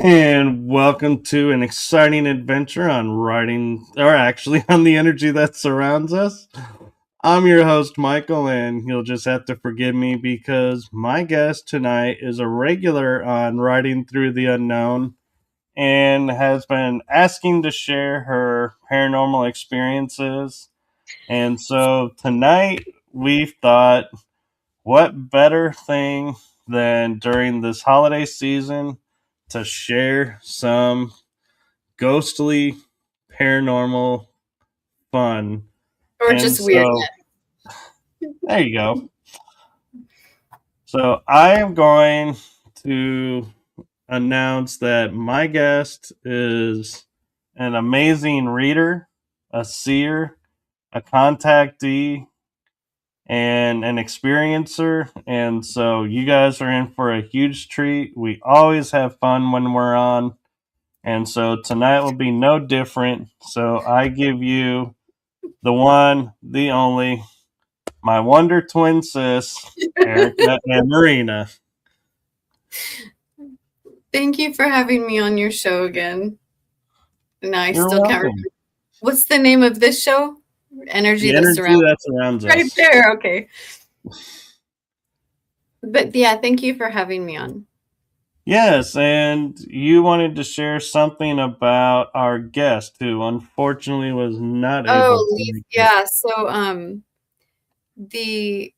And welcome to an exciting adventure on writing, or actually on the energy that surrounds us. I'm your host, Michael, and you'll just have to forgive me because my guest tonight is a regular on Writing Through the Unknown and has been asking to share her paranormal experiences. And so tonight we've thought, what better thing than during this holiday season to share some ghostly paranormal fun? Or And just weirdness. so there you go. So I am going to announce that my guest is an amazing reader, a seer, a contactee, and an experiencer. And so you guys are in for a huge treat. We always have fun when we're on. And so tonight will be no different. So I give you the one, the only, my Wonder Twin sis, Erica Amoreena. Thank you for having me on your show again. No, I You're still can't remember. welcome. What's the name of this show? Energy The that energy surrounds. that surrounds Right us. there. Okay. But yeah, thank you for having me on. Yes, and you wanted to share something about our guest who unfortunately was not able to make it. Yeah. So the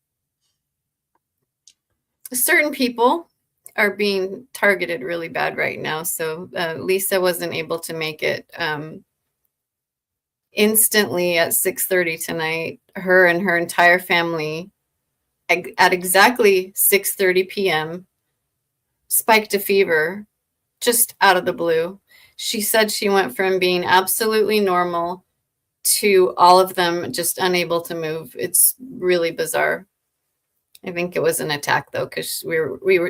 certain people are being targeted really bad right now. So Lisa wasn't able to make it instantly at 6:30 tonight. Her and her entire family at exactly 6:30 p.m. spiked a fever just out of the blue. She said she went from being absolutely normal to all of them just unable to move. It's really bizarre. I think it was an attack though, because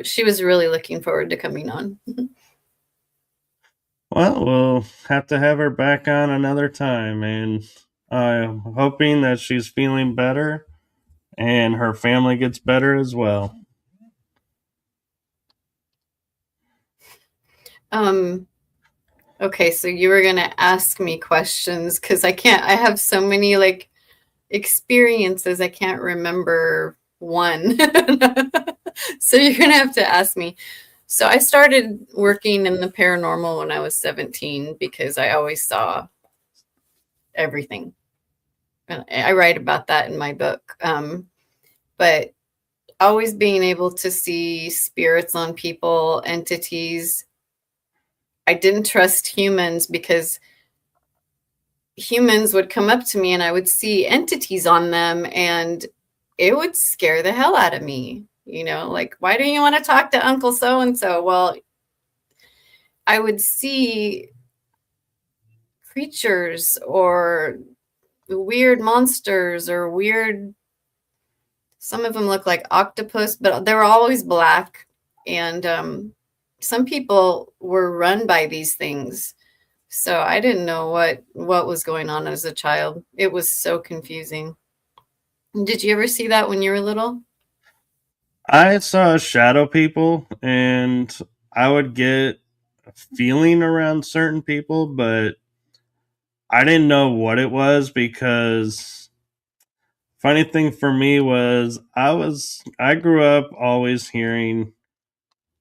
she was really looking forward to coming on. Well, we'll have to have her back on another time, and I'm hoping that she's feeling better and her family gets better as well. Okay, so you were gonna ask me questions because I have so many like experiences, I can't remember one. So you're gonna have to ask me. So I started working in the paranormal when I was 17 because I always saw everything. And I write about that in my book. But always being able to see spirits on people, entities. I didn't trust humans because humans would come up to me and I would see entities on them and it would scare the hell out of me. You know, like, why do you want to talk to Uncle so and so? Well, I would see creatures or weird monsters or weird, some of them look like octopus, but they were always black. And some people were run by these things. So I didn't know what was going on as a child. It was so confusing. Did you ever see that when you were little? I saw shadow people, and I would get a feeling around certain people, but I didn't know what it was because funny thing for me was I grew up always hearing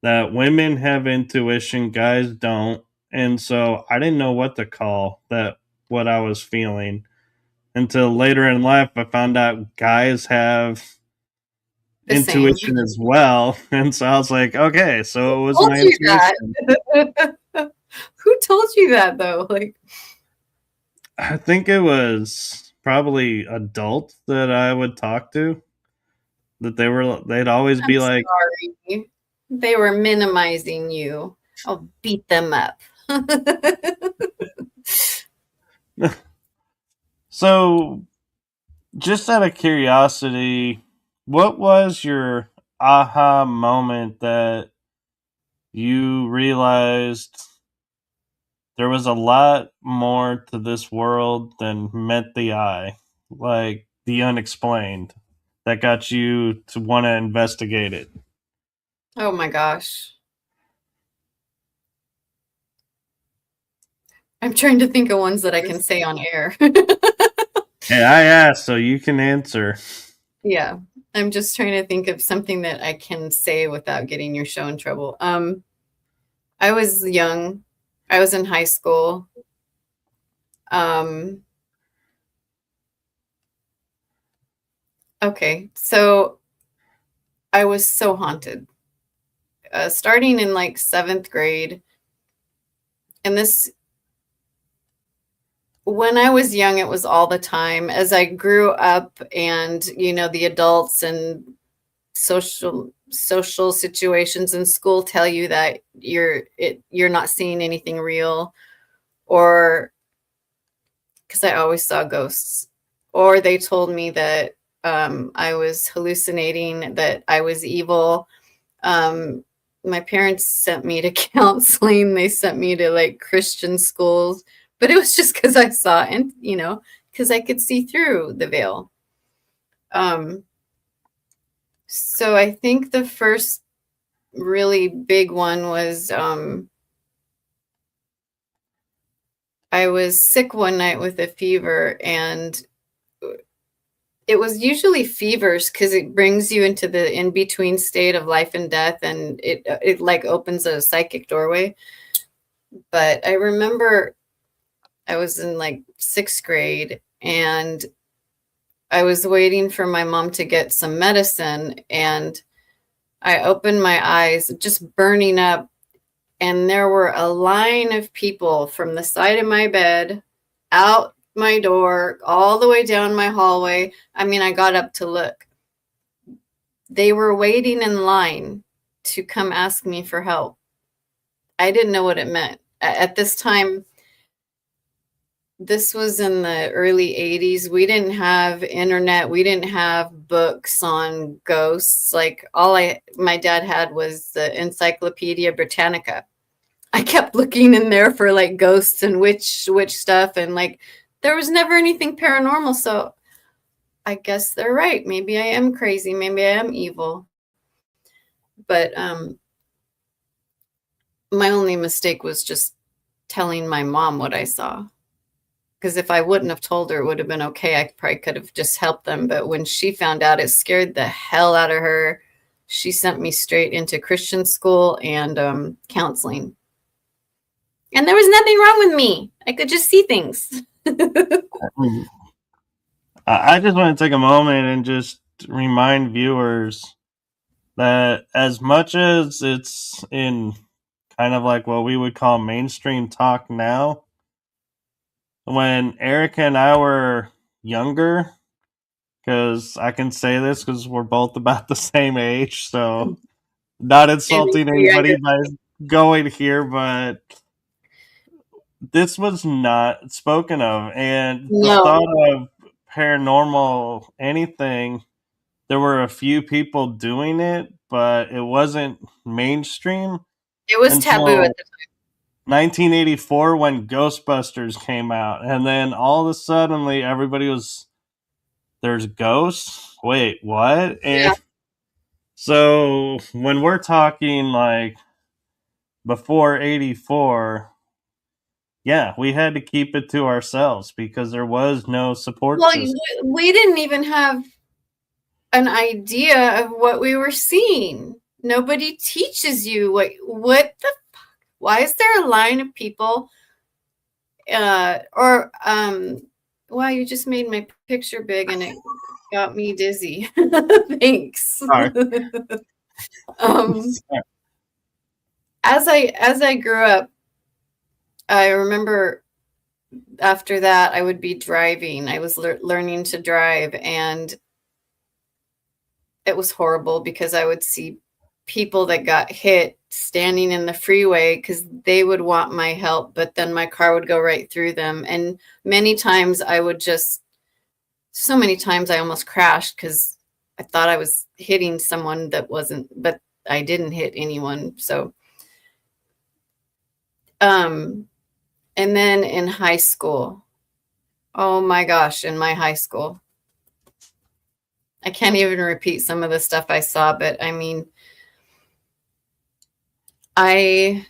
that women have intuition, guys don't. And so I didn't know what to call that what I was feeling until later in life I found out guys have The same. intuition as well. And so I was like, okay, so it was Who told my you that? intuition. Who told you that though? Like, I think it was probably adults that I would talk to that they'd always I'm be like, sorry. They were minimizing you. I'll beat them up. so just out of curiosity, what was your aha moment that you realized there was a lot more to this world than met the eye, like the unexplained, that got you to want to investigate it? Oh my gosh. I'm trying to think of ones that I can say on air. Hey, I asked, so you can answer. Yeah, I'm just trying to think of something that I can say without getting your show in trouble. I was young. I was in high school. Um, okay, so I was so haunted. Starting in like 7th grade, and this when I was young, it was all the time. As I grew up, and the adults and social situations in school tell you that you're not seeing anything real, or because I always saw ghosts, or they told me that I was hallucinating, that I was evil. My parents sent me to counseling. They sent me to like Christian schools, but it was just because I saw, and because I could see through the veil. So I think the first really big one was I was sick one night with a fever, and it was usually fevers because it brings you into the in-between state of life and death, and it like opens a psychic doorway. But I remember I was in like 6th grade, and I was waiting for my mom to get some medicine, and I opened my eyes just burning up, and there were a line of people from the side of my bed out my door all the way down my hallway. I mean, I got up to look. They were waiting in line to come ask me for help. I didn't know what it meant. At this time, this was in the early 80s. We didn't have internet. We didn't have books on ghosts. Like my dad had was the Encyclopedia Britannica. I kept looking in there for like ghosts and witch stuff, and like there was never anything paranormal. So I guess they're right. Maybe I am crazy. Maybe I am evil. But my only mistake was just telling my mom what I saw. Because if I wouldn't have told her, it would have been okay. I probably could have just helped them. But when she found out, it scared the hell out of her. She sent me straight into Christian school and counseling. And there was nothing wrong with me. I could just see things. I just want to take a moment and just remind viewers that as much as it's in kind of like what we would call mainstream talk now, when Erica and I were younger, because I can say this because we're both about the same age, so not insulting anybody by going here, but this was not spoken of. And the No, thought of paranormal anything, there were a few people doing it, but it wasn't mainstream it was taboo at until the 1984 when Ghostbusters came out. And then all of a sudden, everybody was, there's ghosts? Wait, what? Yeah. And so when we're talking like before 84, yeah, we had to keep it to ourselves because there was no support Well, system. we didn't even have an idea of what we were seeing. Nobody teaches you what the fuck? Why is there a line of people? Wow, you just made my picture big and it got me dizzy. Thanks. Sorry. um, as I grew up, I remember after that I would be driving. I was learning to drive, and it was horrible because I would see people that got hit standing in the freeway because they would want my help, but then my car would go right through them. And so many times I almost crashed because I thought I was hitting someone that wasn't, but I didn't hit anyone. So, and then in high school, oh my gosh, in my high school, I can't even repeat some of the stuff I saw, but I mean, I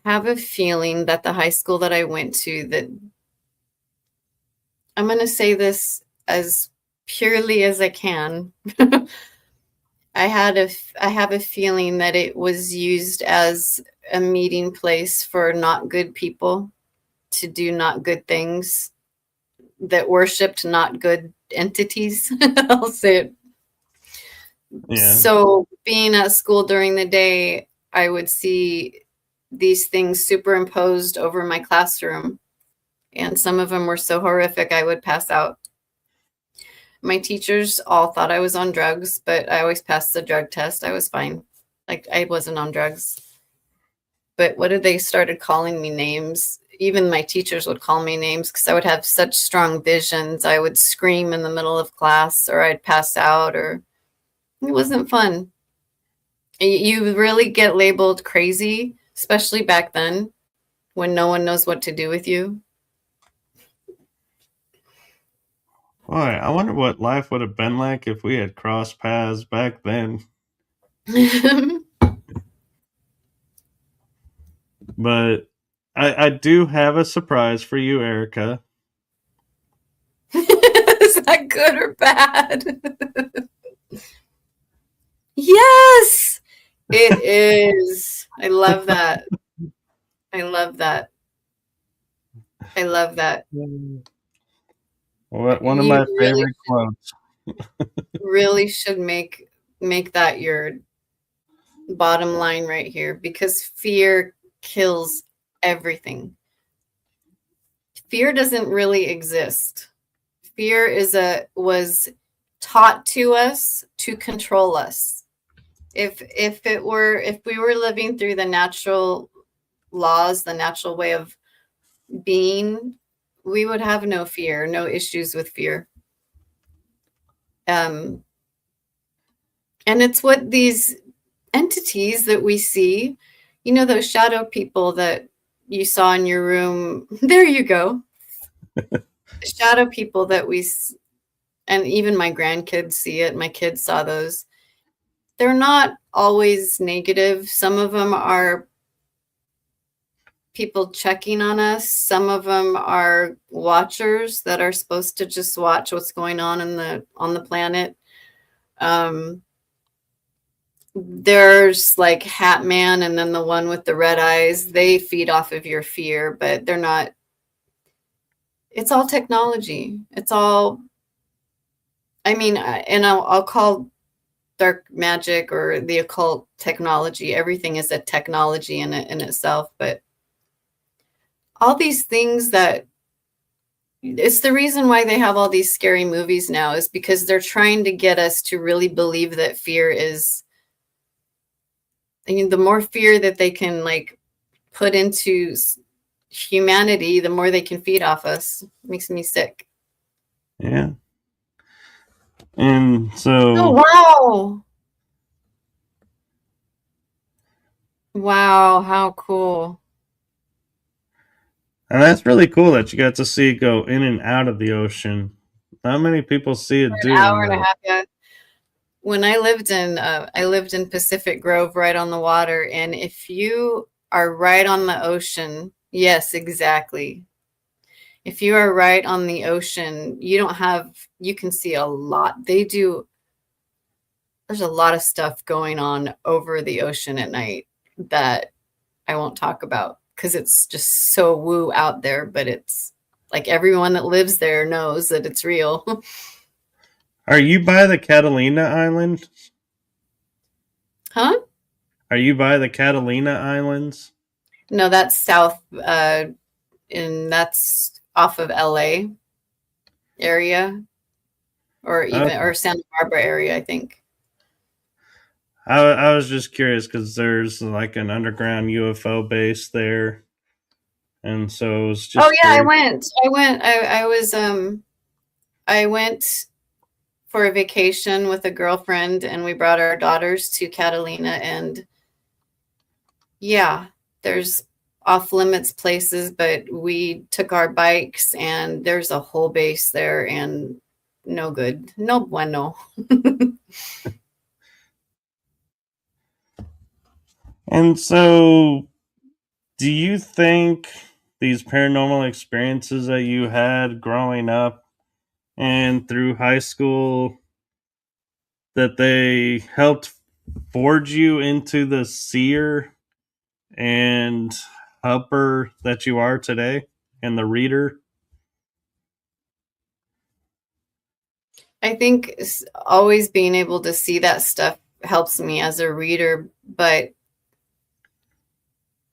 have a feeling that the high school that I went to, that I'm going to say this as purely as I can. I have a feeling that it was used as a meeting place for not good people to do not good things, that worshipped not good entities. I'll say it. Yeah. So being at school during the day, I would see these things superimposed over my classroom, and some of them were so horrific I would pass out. My teachers all thought I was on drugs, but I always passed the drug test. I was fine. Like, I wasn't on drugs. But what did they started calling me names? Even my teachers would call me names because I would have such strong visions. I would scream in the middle of class, or I'd pass out, or it wasn't fun. You really get labeled crazy, especially back then when no one knows what to do with you. Boy, I wonder what life would have been like if we had crossed paths back then. But I do have a surprise for you, Erica. Is that good or bad? Yes, it is. I love that. I love that. I love that. One of You my favorite quotes. really should make that your bottom line right here, because fear kills everything. Fear doesn't really exist. Fear was taught to us to control us. If we were living through the natural laws, the natural way of being, we would have no fear, no issues with fear. And it's what these entities that we see, those shadow people that you saw in your room, there you go. Shadow people that and even my grandkids see it, my kids saw those. They're not always negative. Some of them are people checking on us. Some of them are watchers that are supposed to just watch what's going on on the planet. There's like Hat Man, and then the one with the red eyes. They feed off of your fear, but they're not. It's all technology. It's all. I mean, and I'll call dark magic or the occult technology. Everything is a technology in itself, but all these things that it's the reason why they have all these scary movies now, is because they're trying to get us to really believe that fear is, I mean, the more fear that they can like put into humanity, the more they can feed off us. It makes me sick. Yeah. And so. Oh, wow. Wow, how cool. And that's really cool that you got to see it go in and out of the ocean. Not many people see it doing An hour and that. a half, yeah. When I lived in Pacific Grove, right on the water, and if you are right on the ocean, yes, exactly. If you are right on the ocean, you can see a lot. There's a lot of stuff going on over the ocean at night that I won't talk about because it's just so woo out there, but it's like everyone that lives there knows that it's real. Are you by the Catalina Island? Huh? Are you by the Catalina Islands? No, that's south, and that's off of LA area, or even or Santa Barbara area, I think. I was just curious because there's like an underground UFO base there, and so it was just. Oh yeah, I went for a vacation with a girlfriend, and we brought our daughters to Catalina, and yeah, there's off limits places, but we took our bikes, and there's a whole base there, and no good, no bueno. And so, Do you think these paranormal experiences that you had growing up and through high school that they helped forge you into the seer and helper that you are today and the reader? I think always being able to see that stuff helps me as a reader, but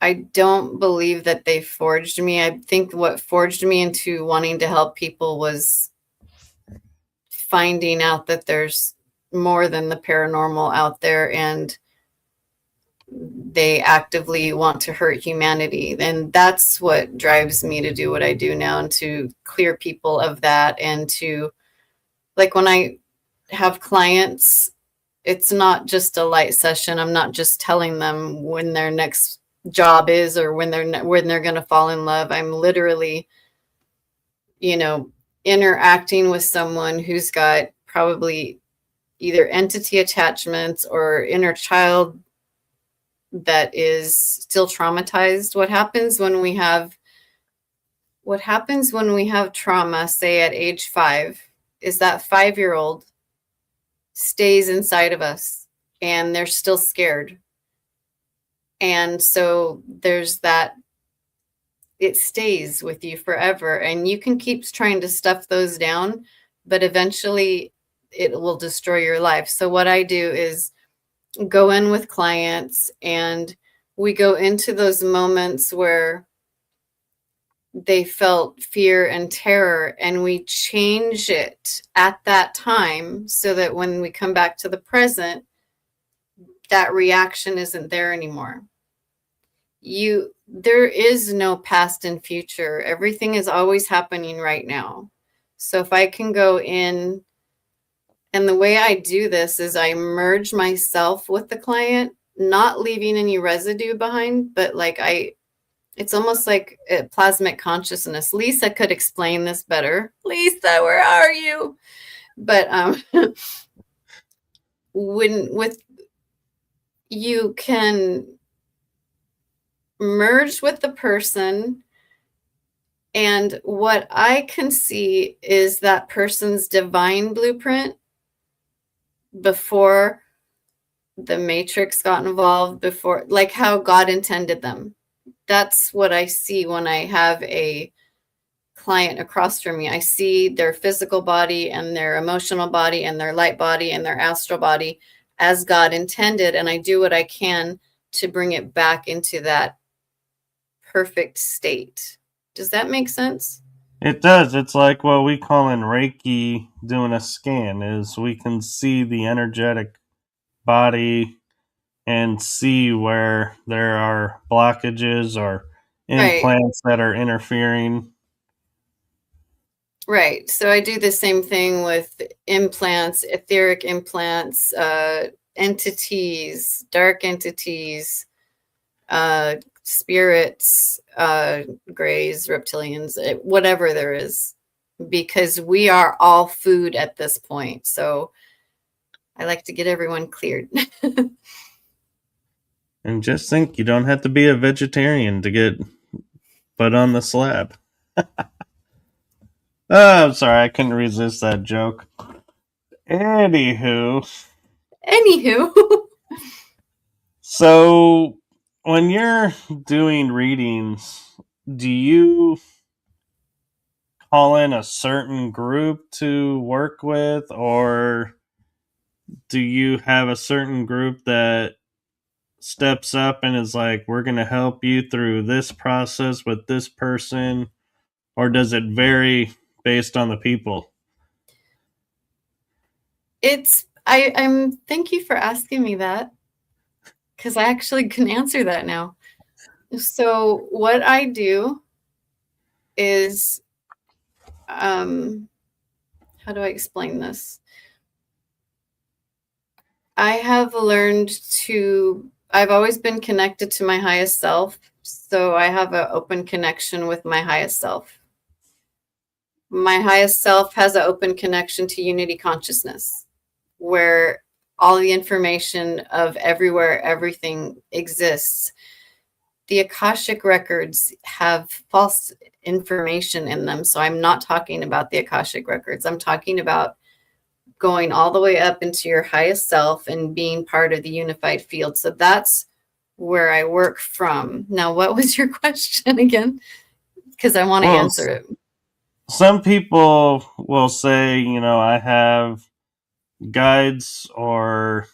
I don't believe that they forged me. I think what forged me into wanting to help people was finding out that there's more than the paranormal out there, and they actively want to hurt humanity. And that's what drives me to do what I do now, and to clear people of that. And to, like, when I have clients, it's not just a light session. I'm not just telling them when their next job is or when they're going to fall in love. I'm literally, interacting with someone who's got probably either entity attachments or inner child that is still traumatized. What happens when we have trauma, say at age 5, is that 5-year-old stays inside of us and they're still scared. And so there's that, it stays with you forever, and you can keep trying to stuff those down, but eventually it will destroy your life. So what I do is go in with clients, and we go into those moments where they felt fear and terror, and we change it at that time so that when we come back to the present, that reaction isn't there anymore. There is no past and future. Everything is always happening right now. So if I can go in, and the way I do this is I merge myself with the client, not leaving any residue behind, but it's almost like a plasmic consciousness. Lisa could explain this better. Lisa, where are you? But you can merge with the person, and what I can see is that person's divine blueprint before the matrix got involved, before, like how God intended them. That's what I see when I have a client across from me. I see their physical body and their emotional body and their light body and their astral body as God intended, and I do what I can to bring it back into that perfect state. Does that make sense? It does. It's like what we call in Reiki doing a scan, is we can see the energetic body and see where there are blockages or Right. implants that are interfering. Right. So I do the same thing with implants, etheric implants, entities, dark entities, spirits, grays, reptilians, whatever there is, because we are all food at this point. So I like to get everyone cleared. And just think, you don't have to be a vegetarian to get put on the slab. Oh, I'm sorry, I couldn't resist that joke. Anywho, Anywho. so when you're doing readings, do you call in a certain group to work with, or do you have a certain group that steps up and is like, we're going to help you through this process with this person, or does it vary based on the people? I'm thank you for asking me that, because I actually can answer that now. So what I do is, how do I explain this? I've always been connected to my highest self. So I have an open connection with my highest self. My highest self has an open connection to unity consciousness, where all the information of everywhere, everything exists. the Akashic records have false information in them. So I'm not talking about the Akashic records. I'm talking about going all the way up into your highest self and being part of the unified field. So that's where I work from. Now, what was your question again? Because I want to Well, answer it. some people will say, I have guides or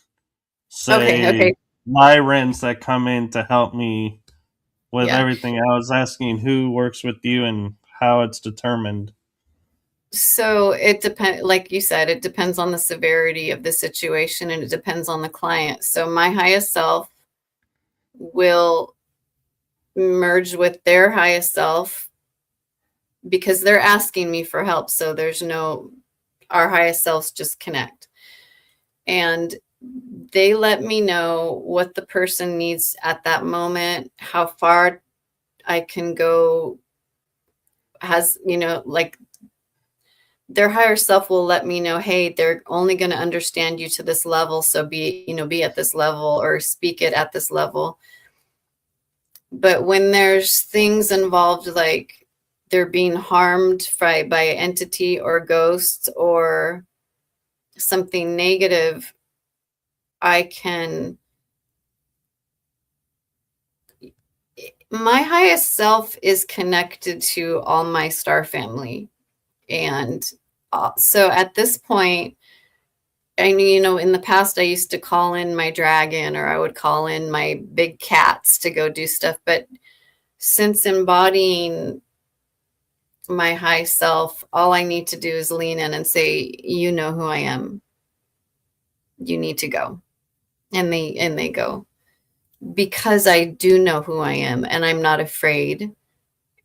say Okay. Lyrans that come in to help me with Yeah. everything. I was asking who works with you and how it's determined. So it depends, like you said, it depends on the severity of the situation and it depends on the client. So my highest self will merge with their highest self because they're asking me for help. So there's no, our highest selves just connect. And they let me know what the person needs at that moment, how far I can go, has, like their higher self will let me know, hey, they're only going to understand you to this level. So be at this level or speak it at this level. But when there's things involved, like they're being harmed by an entity or ghosts or something negative, my highest self is connected to all my star family. And so at this point, in the past, I used to call in my dragon or I would call in my big cats to go do stuff. But since embodying my high self, all I need to do is lean in and say, you know who I am. You need to go. And they go. Because I do know who I am and I'm not afraid.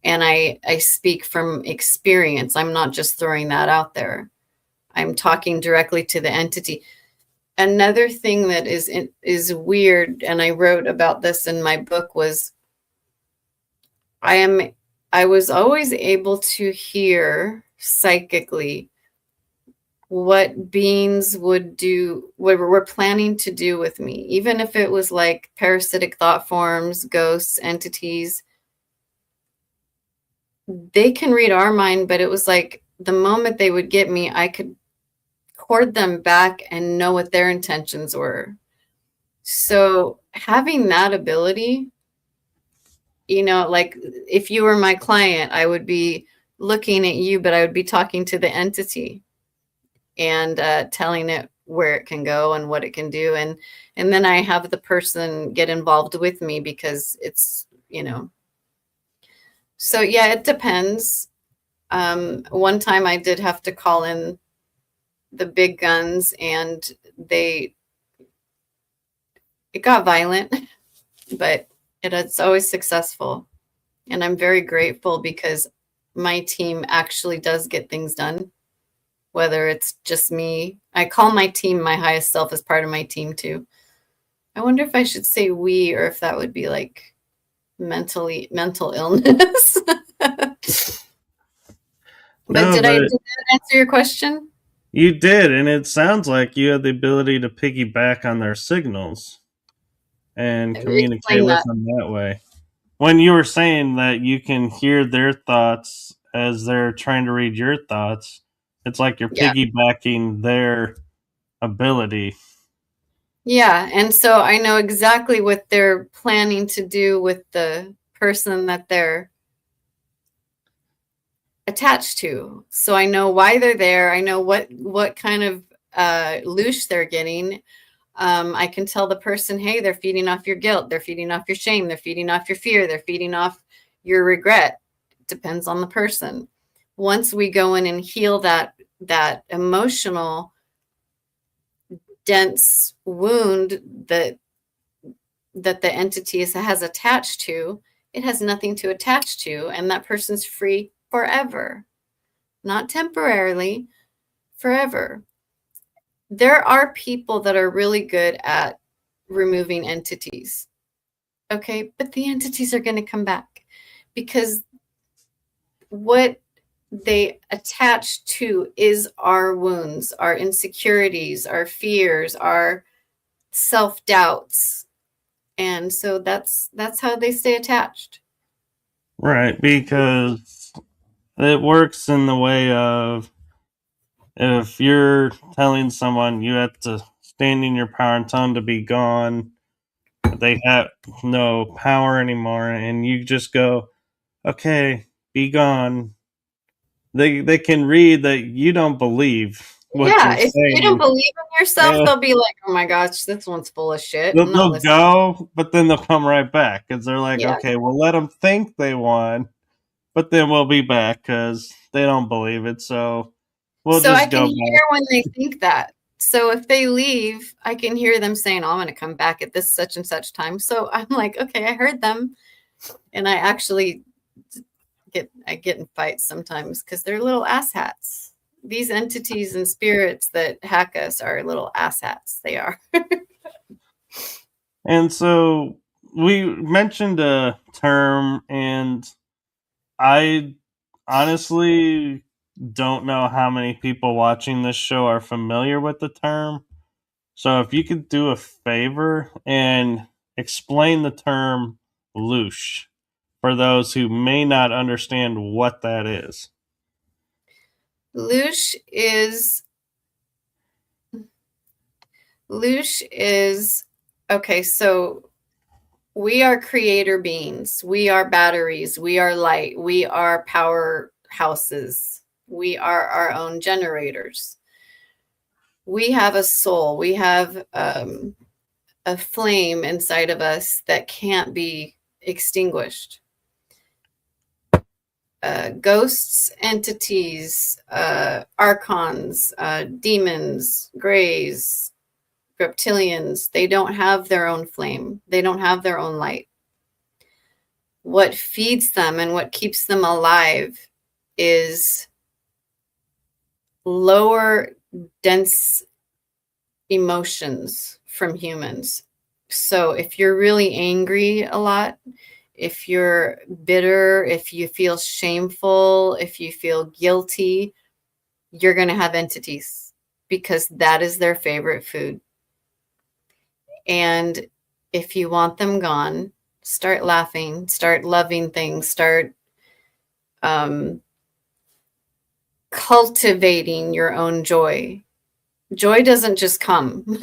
And I speak from experience. I'm not just throwing that out there. I'm talking directly to the entity. Another thing that is weird, and I wrote about this in my book, was I was always able to hear psychically what beings would do, what we're planning to do with me, even if it was like parasitic thought forms, ghosts, entities. They can read our mind, but it was like the moment they would get me, I could cord them back and know what their intentions were. So having that ability, like if you were my client, I would be looking at you, but I would be talking to the entity and telling it where it can go and what it can do. And then I have the person get involved with me because it's, so yeah, it depends. One time I did have to call in the big guns and it got violent, but it's always successful. And I'm very grateful because my team actually does get things done, whether it's just me. I call my team my highest self as part of my team too. I wonder if I should say we or if that would be like mental illness. But No, did but that answer your question? you did, and it sounds like you have the ability to piggyback on their signals and communicate Explain with that. them that way. When you were saying that you can hear their thoughts as they're trying to read your thoughts, it's like you're Yeah. piggybacking their ability. Yeah. And so I know exactly what they're planning to do with the person that they're attached to. So I know why they're there. I know what kind of loosh they're getting. I can tell the person, hey, they're feeding off your guilt. They're feeding off your shame. They're feeding off your fear. They're feeding off your regret. Depends on the person. Once we go in and heal that emotional dense wound that the entity has attached to, it has nothing to attach to, and that person's free forever, not temporarily, forever. There are people that are really good at removing entities. Okay, but the entities are going to come back because what they attach to is our wounds, our insecurities, our fears, our self doubts. And so that's how they stay attached. Right, because it works in the way of, if you're telling someone you have to stand in your power and tell them to be gone, they have no power anymore, and you just go, okay, be gone. They can read that you don't believe what Yeah, you're if you don't saying. believe in yourself, Yeah, they'll be like, "Oh my gosh, this one's full of shit." I'm not they'll listening. go, but then they'll come right back because they're like, Yeah. okay, we'll let them think they won, but then we'll be back because they don't believe it. So we'll So I just can go hear back. when they think that. So if they leave, I can hear them saying, "Oh, I'm going to come back at this such and such time." So I'm like, "Okay, I heard them." And I actually get in fights sometimes because they're little asshats. These entities and spirits that hack us are little asshats. They are. And so we mentioned a term, and I honestly don't know how many people watching this show are familiar with the term. So if you could do a favor and explain the term loosh for those who may not understand what that is. Loosh is Loosh is okay, so we are creator beings. We are batteries. We are light. We are powerhouses. We are our own generators. We have a soul. We have a flame inside of us that can't be extinguished. Ghosts, entities, archons, demons, grays, reptilians, they don't have their own flame. They don't have their own light. What feeds them and what keeps them alive is lower dense emotions from humans. So if you're really angry a lot, if you're bitter, if you feel shameful, if you feel guilty, you're going to have entities because that is their favorite food. And if you want them gone, start laughing, start loving things, start um, cultivating your own joy. Joy doesn't just come.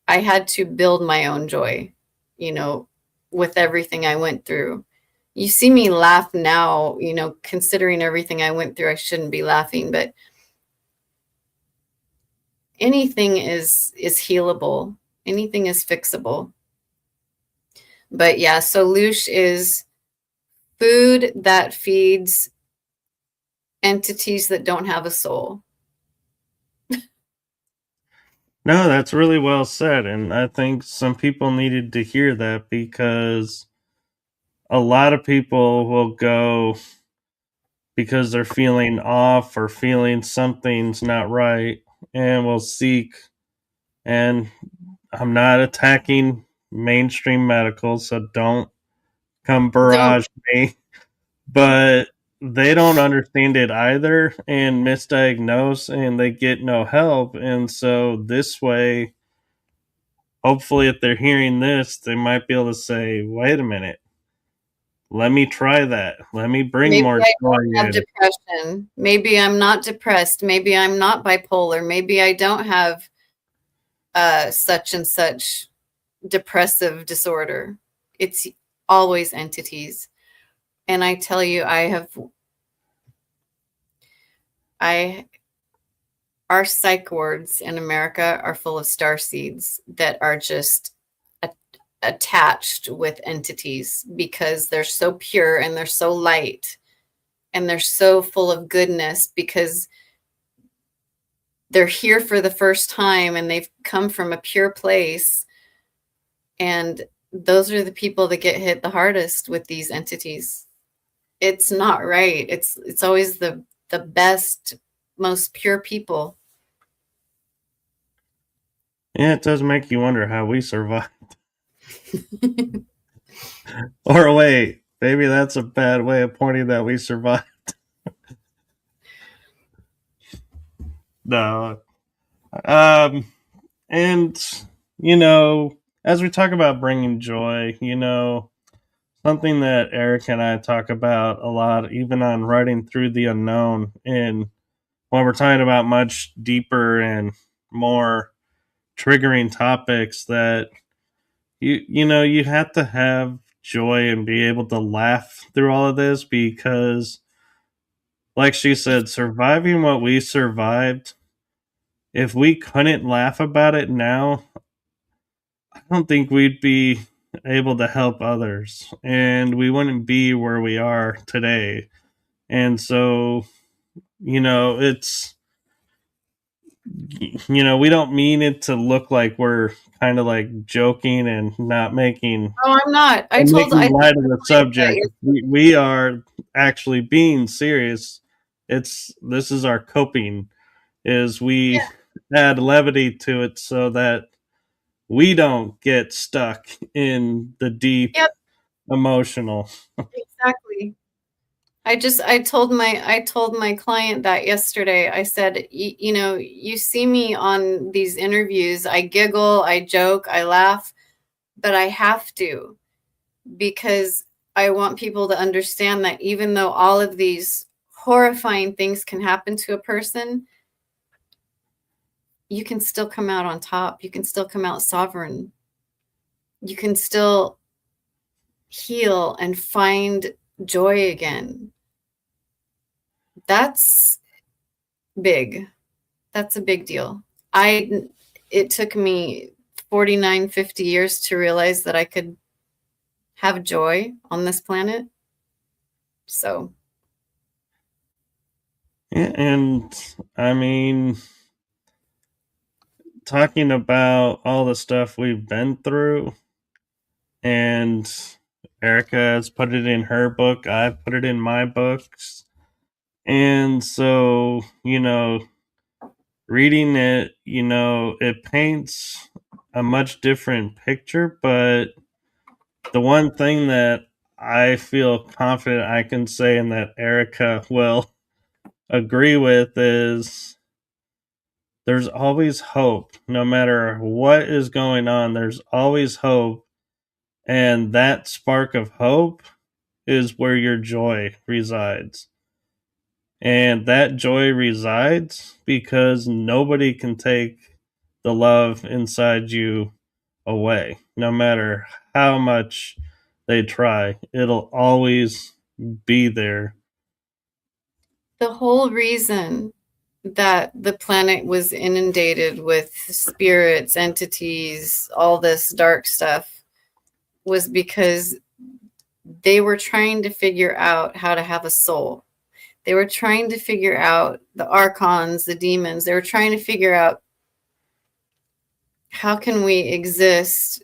I had to build my own joy, you know, with everything I went through. You see me laugh now, you know, considering everything I went through, I shouldn't be laughing, but anything is healable. Anything is fixable. But yeah, so loosh is food that feeds entities that don't have a soul. No, that's really well said. And I think some people needed to hear that because a lot of people will go because they're feeling off or feeling something's not right and will seek. And I'm not attacking mainstream medical, so don't come Don't barrage me. But they don't understand it either and misdiagnose and they get no help. And so this way, hopefully, if they're hearing this, they might be able to say, wait a minute, let me try that. Let me bring maybe more I joy don't have in. depression. Maybe I'm not depressed. Maybe I'm not bipolar. Maybe I don't have such and such depressive disorder. It's always entities. And I tell you, I our psych wards in America are full of star seeds that are just attached with entities because they're so pure and they're so light and they're so full of goodness because they're here for the first time and they've come from a pure place. And those are the people that get hit the hardest with these entities. It's not right. It's always the best, most pure people. Yeah, it does make you wonder how we survive. Or wait, maybe that's a bad way of pointing that we survive. No. And, you know, as we talk about bringing joy, something that Eric and I talk about a lot, even on writing through the unknown, and when we're talking about much deeper and more triggering topics, that you have to have joy and be able to laugh through all of this, because like she said, surviving what we survived, if we couldn't laugh about it now, I don't think we'd be able to help others, and we wouldn't be where we are today. And so, it's, we don't mean it to look like we're kind of like joking and not making Oh, I'm not. and making I told light of my the client that subject. We are actually being serious. This is our coping, is we yeah, add levity to it so that we don't get stuck in the deep yep, emotional. exactly. I told my client that yesterday. I said, you know, you see me on these interviews, I giggle, I joke, I laugh, but I have to, because I want people to understand that even though all of these horrifying things can happen to a person, you can still come out on top. You can still come out sovereign. You can still heal and find joy again. That's big. That's a big deal. It took me 49, 50 years to realize that I could have joy on this planet. So, And I mean, talking about all the stuff we've been through, and Erica has put it in her book, I've put it in my books. And so, reading it, it paints a much different picture. But the one thing that I feel confident I can say, and that Erica will agree with, is there's always hope. No matter what is going on, there's always hope. And that spark of hope is where your joy resides. And that joy resides because nobody can take the love inside you away. No matter how much they try, it'll always be there. the whole reason that the planet was inundated with spirits, entities, all this dark stuff was because they were trying to figure out how to have a soul. They were trying to figure out the archons, the demons. They were trying to figure out how can we exist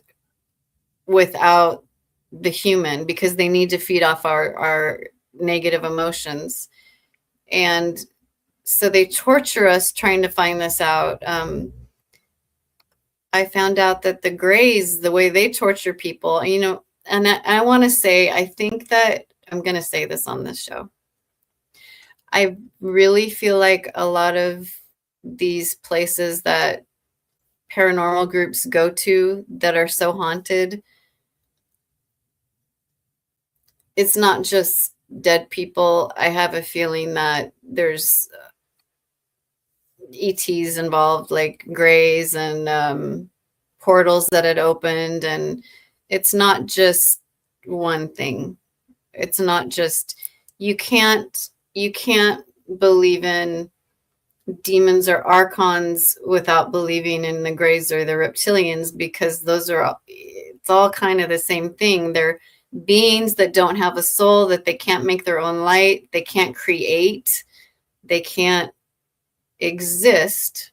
without the human, because they need to feed off our negative emotions. And so they torture us trying to find this out. I found out that the Greys, the way they torture people, and I want to say, I think that I'm going to say this on this show. I really feel like a lot of these places that paranormal groups go to that are so haunted, it's not just dead people. I have a feeling that there's ETs involved, like Greys and portals that had opened. And it's not just one thing. It's not just, you can't believe in demons or archons without believing in the Greys or the reptilians, because it's all kind of the same thing. They're beings that don't have a soul, that they can't make their own light, they can't create, they can't exist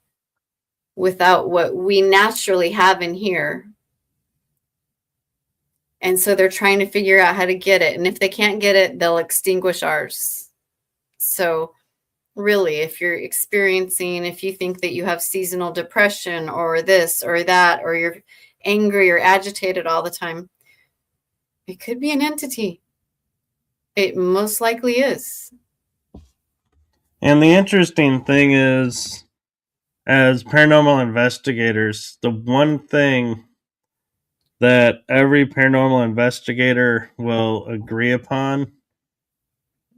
without what we naturally have in here. And so they're trying to figure out how to get it. And if they can't get it, they'll extinguish ours. So really, if you think that you have seasonal depression or this or that, or you're angry or agitated all the time, it could be an entity. It most likely is. And the interesting thing is, as paranormal investigators, the one thing that every paranormal investigator will agree upon.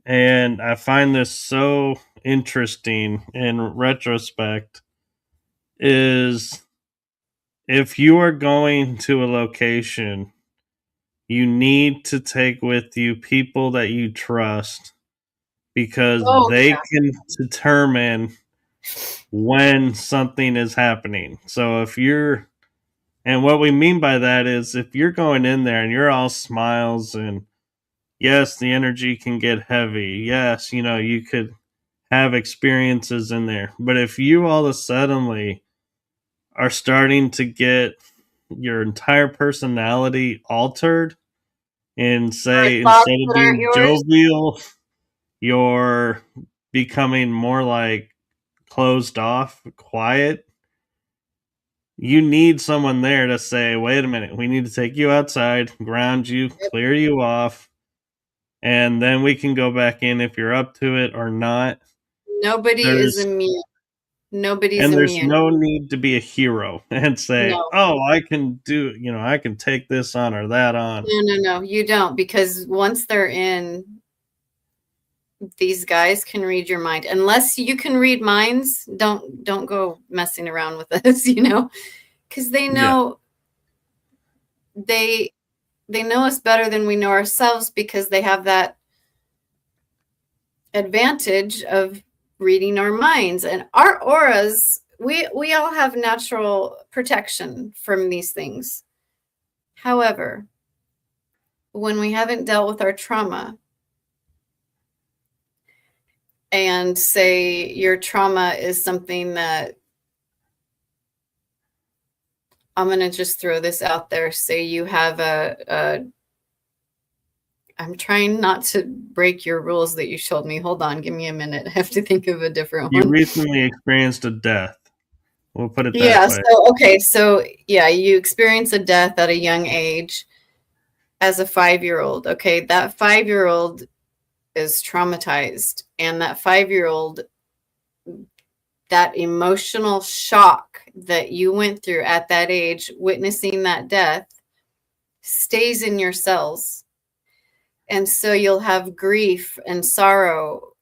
And I find this so interesting in retrospect is if you are going to a location, you need to take with you people that you trust because Oh, they can determine when something is happening. So if you're, and what we mean by that is if you're going in there and you're all smiles and yes, the energy can get heavy. Yes, you could have experiences in there. But if you all of a suddenly are starting to get your entire personality altered and or say thoughts instead of that aren't being yours. jovial, you're becoming more like closed off, quiet, you need someone there to say, wait a minute, we need to take you outside, ground you, clear you off, and then we can go back in if you're up to it or not. Nobody is There's immune. Nobody's and there's immune. no need to be a hero and say, No, "Oh, I can do, I can take this on or that on." no, you don't, because once they're in, these guys can read your mind. Unless you can read minds, don't go messing around with us, because they Yeah. know they they know us better than we know ourselves because they have that advantage of reading our minds and our auras. We all have natural protection from these things. However, when we haven't dealt with our trauma, and say your trauma is something that, I'm going to just throw this out there. Say you have I'm trying not to break your rules that you showed me. Hold on, give me a minute. I have to think of a different You one. recently experienced a death. We'll put it that Yeah, way. so okay, so yeah, you experience a death at a young age as a 5-year-old. Okay, that 5-year-old is traumatized, and that 5-year-old, that emotional shock that you went through at that age, witnessing that death, stays in your cells. And so you'll have grief and sorrow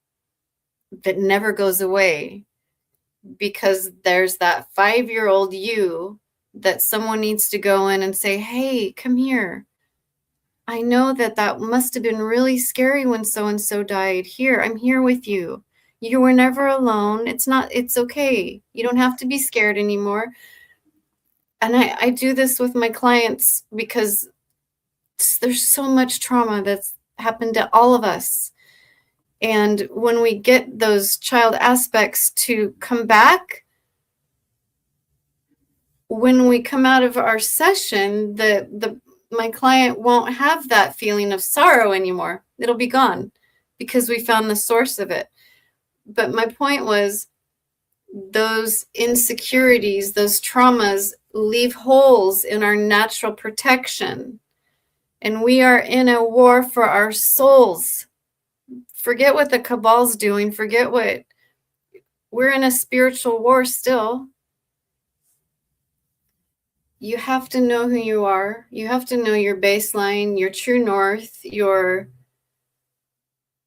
that never goes away because there's that 5-year-old you that someone needs to go in and say, hey, come here. I know that must have been really scary when so and so died. Here, I'm here with you. You were never alone. It's okay. You don't have to be scared anymore. And I do this with my clients because there's so much trauma that's happened to all of us. And when we get those child aspects to come back, when we come out of our session, my client won't have that feeling of sorrow anymore. It'll be gone because we found the source of it. But my point was, those insecurities, those traumas leave holes in our natural protection. And we are in a war for our souls. Forget what the cabal's doing. Forget what, we're in a spiritual war still. You have to know who you are. You have to know your baseline, your true north,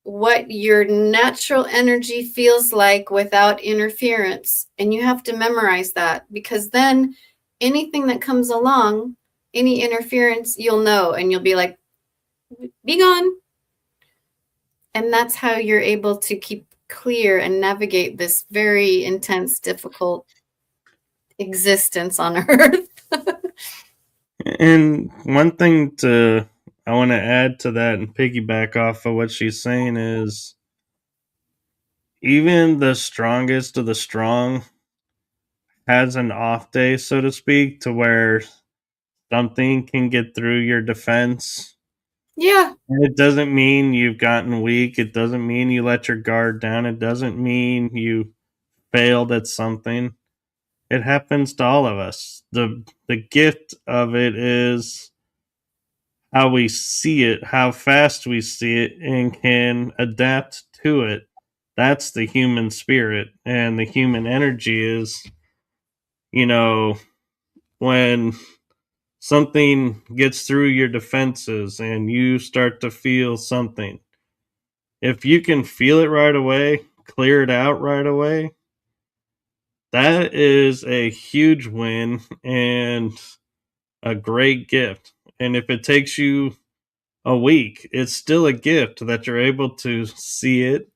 what your natural energy feels like without interference. And you have to memorize that, because then anything that comes along, any interference, you'll know, and you'll be like, be gone. And that's how you're able to keep clear and navigate this very intense, difficult existence on Earth. And one thing I want to add to that and piggyback off of what she's saying is even the strongest of the strong has an off day, so to speak, to where something can get through your defense. Yeah. And it doesn't mean you've gotten weak. It doesn't mean you let your guard down. It doesn't mean you failed at something. It happens to all of us. The gift of it is how we see it, how fast we see it, and can adapt to it. That's the human spirit. And the human energy is, you know, when something gets through your defenses and you start to feel something. If you can feel it right away, clear it out right away, that is a huge win and a great gift. And if it takes you a week, it's still a gift that you're able to see it,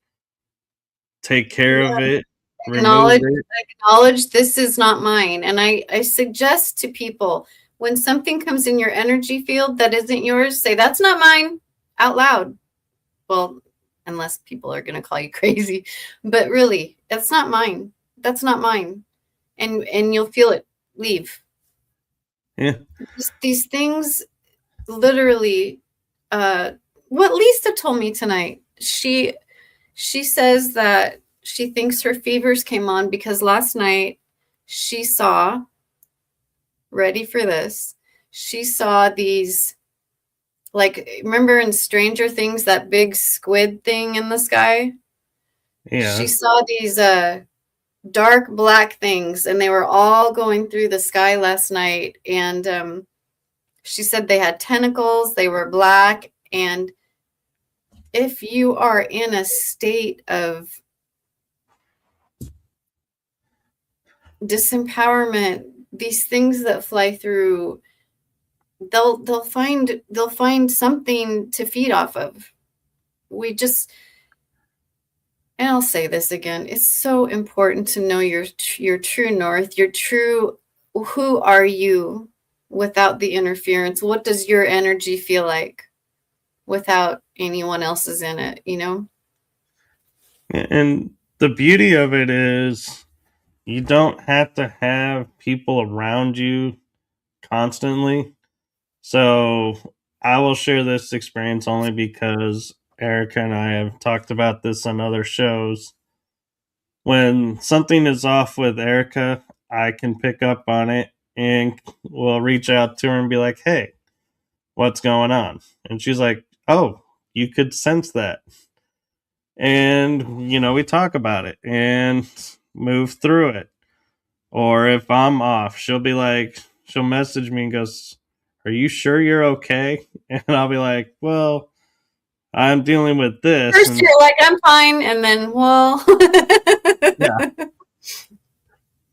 take care of Yeah. it, remove Acknowledge, it. acknowledge this is not mine. And I suggest to people, when something comes in your energy field that isn't yours, say, that's not mine, out loud. Well, unless people are going to call you crazy, but really, that's not mine. That's not mine. And you'll feel it leave. Yeah. These things literally, what Lisa told me tonight, she says that she thinks her fevers came on because last night she saw, ready for this, she saw these, like, remember in Stranger Things, that big squid thing in the sky? She Yeah. saw these dark black things, and they were all going through the sky last night. And she said they had tentacles, they were black. And if you are in a state of disempowerment, these things that fly through, they'll find something to feed off of. We just, and I'll say this again, it's so important to know your true north, your true, who are you without the interference? What does your energy feel like without anyone else's in it, you know? And the beauty of it is you don't have to have people around you constantly. So I will share this experience only because Erica and I have talked about this on other shows. When something is off with Erica, I can pick up on it and will reach out to her and be like, hey, what's going on? And she's like, oh, you could sense that. And, we talk about it and move through it. Or if I'm off, she'll message me and goes, are you sure you're okay? And I'll be like, well, I'm dealing with this. First And you're like, I'm fine, and then, well, yeah,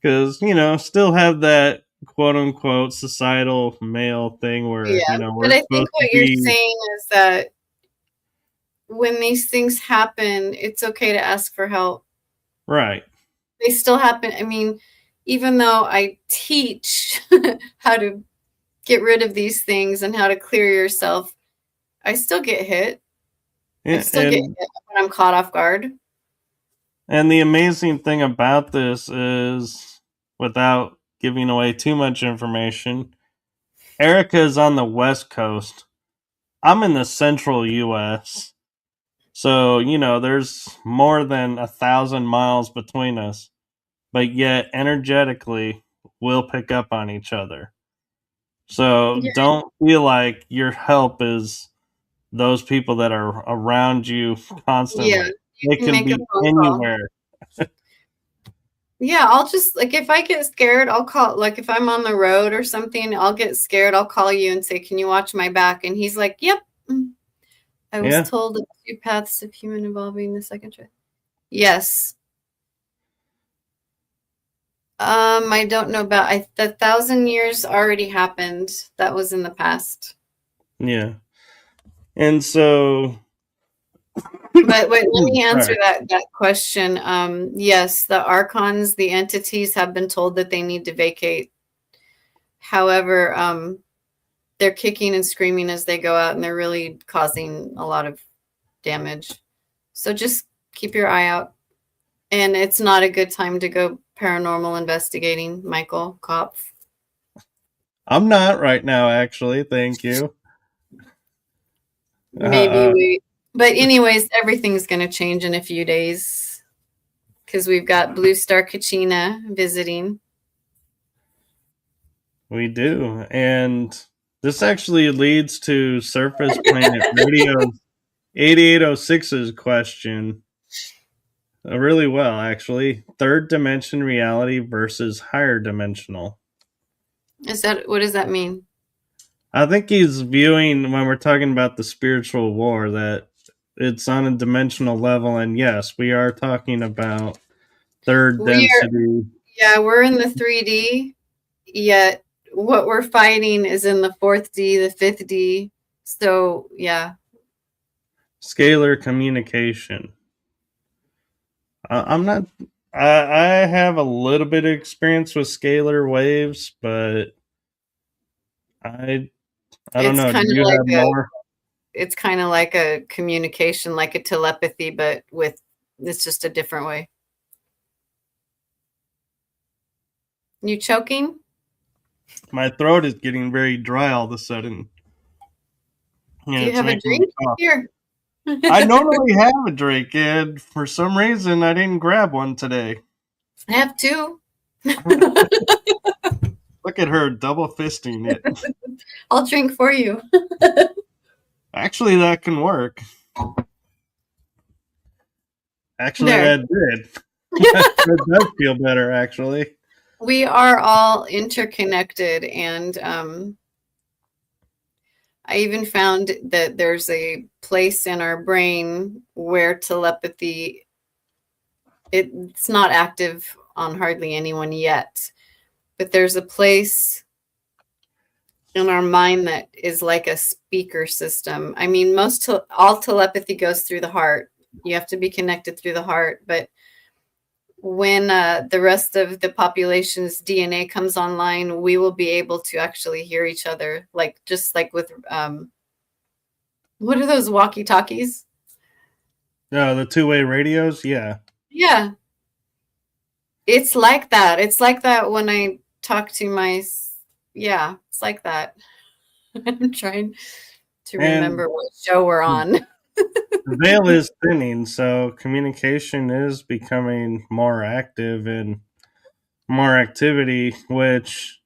because, still have that quote unquote societal male thing where, yeah. But we're I think supposed to what you're be saying is that when these things happen, it's okay to ask for help. right. They still happen. I mean, even though I teach how to get rid of these things and how to clear yourself, I still get hit. I Yeah, still get hit when I'm caught off guard. and the amazing thing about this is, without giving away too much information, Erica is on the West Coast. I'm in the central US. So, there's more than 1,000 miles between us, but yet energetically, we'll pick up on each other. So Yeah. don't feel like your help is those people that are around you Yeah. constantly. You They can can make a be phone call. anywhere. Yeah, I'll just, like, if I get scared, I'll call, like, if I'm on the road or something, I'll get scared, I'll call you and say, can you watch my back? And he's like, yep. I was Yeah. told of 2 paths of human evolving, the second truth. Yes. I don't know about, the 1,000 years already happened. That was in the past. Yeah. And so, But wait, let me answer sorry. that question. Yes, the archons, the entities have been told that they need to vacate. However, they're kicking and screaming as they go out, and they're really causing a lot of damage. So just keep your eye out. And it's not a good time to go paranormal investigating, Michael Kopf. I'm not right now, actually. Thank you. Maybe Uh, wait. But anyways, everything's going to change in a few days because we've got Blue Star Kachina visiting. we do. And this actually leads to Surface Planet Radio 8806's question really well, actually. Third dimension reality versus higher dimensional. What does that mean? I think he's viewing, when we're talking about the spiritual war, that it's on a dimensional level, and yes, we are talking about third We're density. Yeah, we're in the 3D, yet what we're fighting is in the 4th D, the 5th D. So yeah, Scalar communication. I'm not. I have a little bit of experience with scalar waves, but I I don't it's know. Do kind of you like have more? a communication, like a telepathy, but with it's just a different way. You choking? My throat is getting very dry all of a sudden, and Do you it's have a making me drink? cough. Here. I I normally have a drink, and for some reason, I didn't grab one today. have two. Look at her double fisting it. I'll drink for you. Actually, that can work. Actually, There. that did. That does feel better, actually. We are all interconnected, and I even found that there's a place in our brain where telepathy, it's not active on hardly anyone yet, but there's a place in our mind that is like a speaker system. I mean, all telepathy goes through the heart. You have to be connected through the heart, but when the rest of the population's DNA comes online, we will be able to actually hear each other, like just like with what are those walkie talkies? No, the two-way radios, yeah. Yeah, it's like that. It's like that when I talk to yeah, it's like that. I'm trying to And remember what show we're the on. veil is thinning, so communication is becoming more active and more activity, which,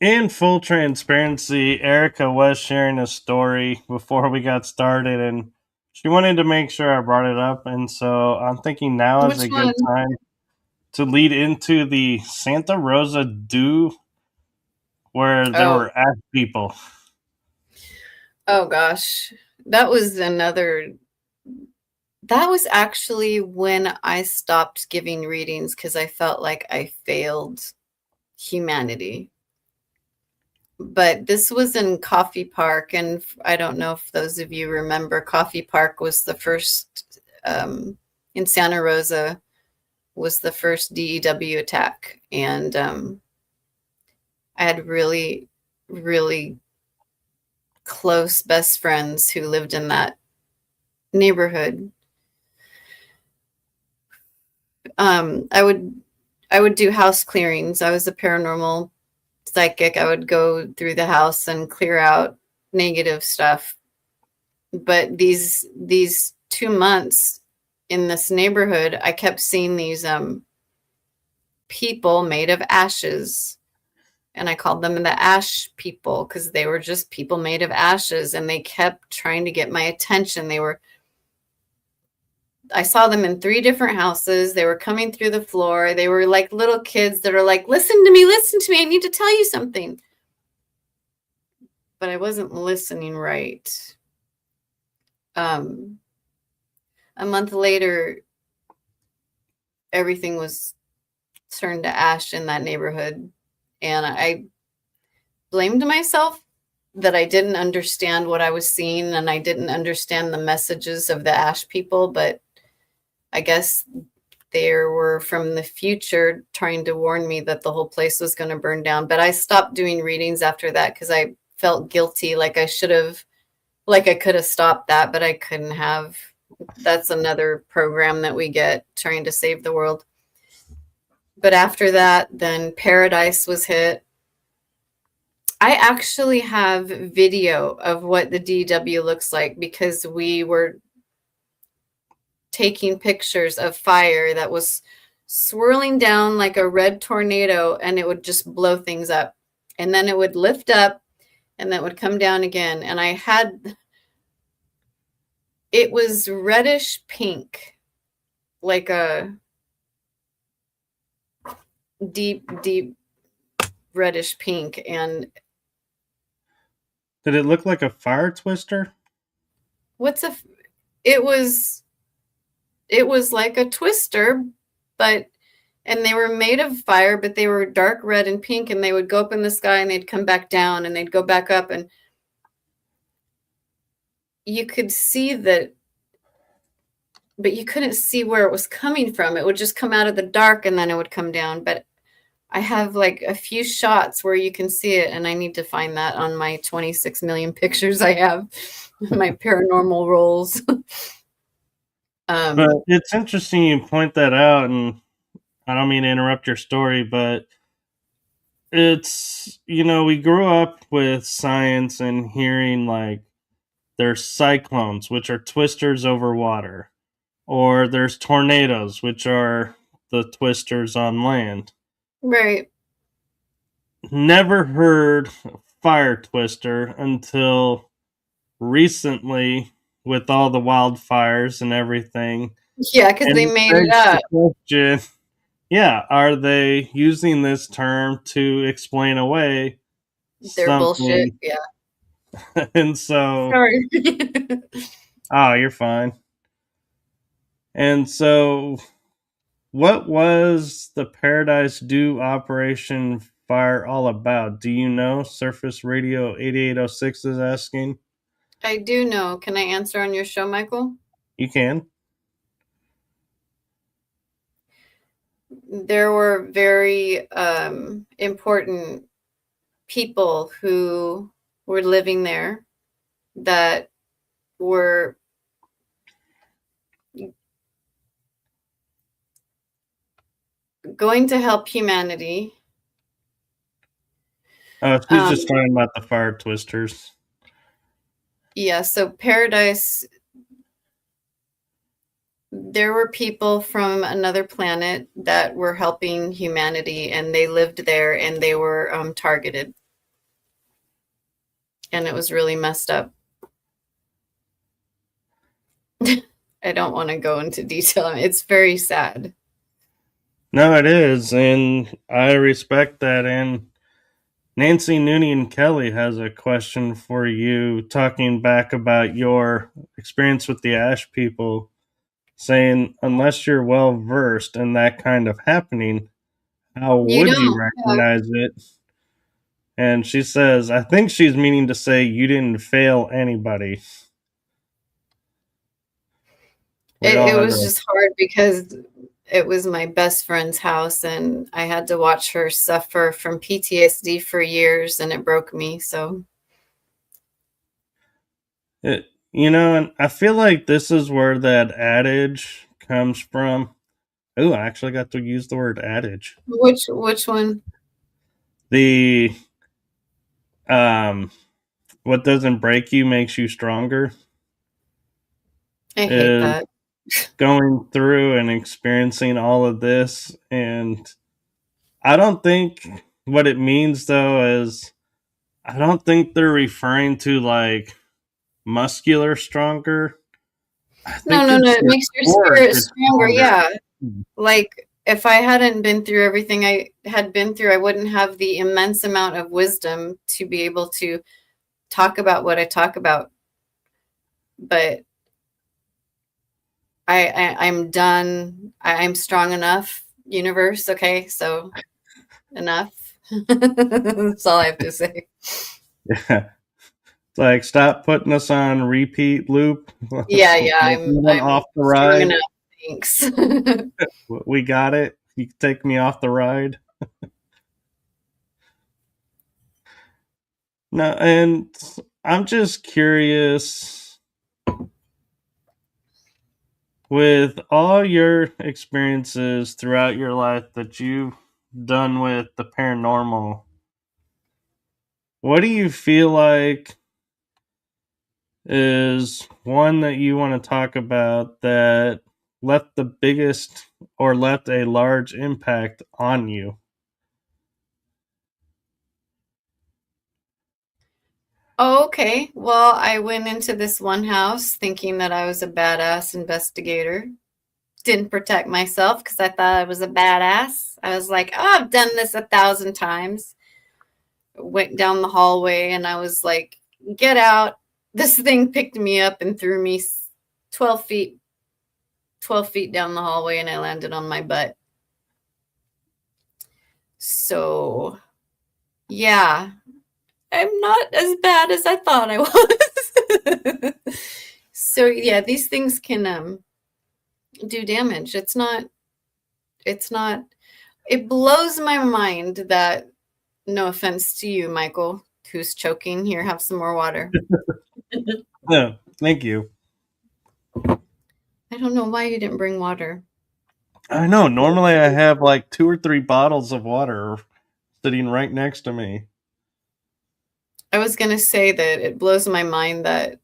in full transparency, Erica was sharing a story before we got started, and she wanted to make sure I brought it up. And so I'm thinking now is Which a good one? time to lead into the Santa Rosa Dew, where there Oh, were ash people. oh gosh. That was another that was actually when I stopped giving readings because I felt like I failed humanity. But this was in Coffee Park, and I don't know if those of you remember, Coffee Park was the first in Santa Rosa, was the first DEW attack, and I had really, really close best friends who lived in that neighborhood. I would do house clearings. I was a paranormal psychic. I would go through the house and clear out negative stuff. But these 2 months in this neighborhood, I kept seeing these people made of ashes. And I called them the ash people because they were just people made of ashes, and they kept trying to get my attention. I saw them in 3 different houses. They were coming through the floor. They were like little kids that are like, listen to me, I need to tell you something. But I wasn't listening right. A month later, everything was turned to ash in that neighborhood. And I blamed myself that I didn't understand what I was seeing, and I didn't understand the messages of the ash people. But I guess they were from the future trying to warn me that the whole place was going to burn down. But I stopped doing readings after that because I felt guilty, like I should have, like I could have stopped that, but I couldn't have. That's another program that we get trying to save the world. But after that, then paradise was hit. I actually have video of what the DW looks like because we were taking pictures of fire that was swirling down like a red tornado, and it would just blow things up. And then it would lift up and that would come down again. And it was reddish pink, like a deep, deep reddish pink. And Did it look like a fire twister? What's a? It was like a twister, but and they were made of fire, but they were dark red and pink, and they would go up in the sky and they'd come back down and they'd go back up, and you could see that, but you couldn't see where it was coming from. It would just come out of the dark and then it would come down. But I have like a few shots where you can see it, and I need to find that on my 26 million pictures I have, my paranormal rolls. But it's interesting you point that out, and I don't mean to interrupt your story, but it's, we grew up with science and hearing like there's cyclones, which are twisters over water, or there's tornadoes, which are the twisters on land. Right. Never heard fire twister until recently with all the wildfires and everything. Yeah, because they And it made it begs up. the question, yeah, are they using this term to explain away They're bullshit. something? Yeah. And so, Sorry. oh, you're fine. And so, what was the Paradise Dew Operation Fire all about? Do you know? Surface Radio 8806 is asking. I do know. Can I answer on your show, Michael? You can. There were very important people who were living there that were going to help humanity. Oh, she's just talking about the fire twisters. Yeah, so Paradise, there were people from another planet that were helping humanity, and they lived there, and they were targeted. And it was really messed up. I don't want to go into detail. It's very sad. No, it is, and I respect that. And Nancy Noonien Kelly has a question for you, talking back about your experience with the Ash people, saying, unless you're well versed in that kind of happening, how You would you don't. Yeah. recognize it? And she says, I think she's meaning to say you didn't fail anybody. It was just hard because it was my best friend's house, and I had to watch her suffer from PTSD for years, and it broke me. So, and I feel like this is where that adage comes from. Oh, I actually got to use the word adage. which one? The what doesn't break you makes you stronger. I hate that. Going through and experiencing all of this, and I don't think what it means though is, I don't think they're referring to like muscular stronger. No, it makes your spirit stronger. Yeah. Like if I hadn't been through everything I had been through, I wouldn't have the immense amount of wisdom to be able to talk about what I talk about. But I'm done. I'm strong enough, universe. Okay, so enough. That's all I have to say. Yeah. Like, stop putting us on repeat loop. Yeah, I'm off the strong ride. enough. Thanks. We got it. You can take me off the ride. No, and I'm just curious, with all your experiences throughout your life that you've done with the paranormal, what do you feel like is one that you want to talk about that left the biggest or left a large impact on you? Oh, okay. Well, I went into this one house thinking that I was a badass investigator. Didn't protect myself because I thought I was a badass. I was like, oh, I've done this 1,000 times. Went down the hallway and I was like get out. This thing picked me up and threw me 12 feet down the hallway, and I landed on my butt. So, yeah, I'm not as bad as I thought I was. So, yeah, these things can do damage. It blows my mind that, no offense to you, Michael, who's choking. Here, have some more water. Yeah, thank you. I don't know why you didn't bring water. I know. Normally, I have like 2 or 3 bottles of water sitting right next to me. I was going to say that it blows my mind that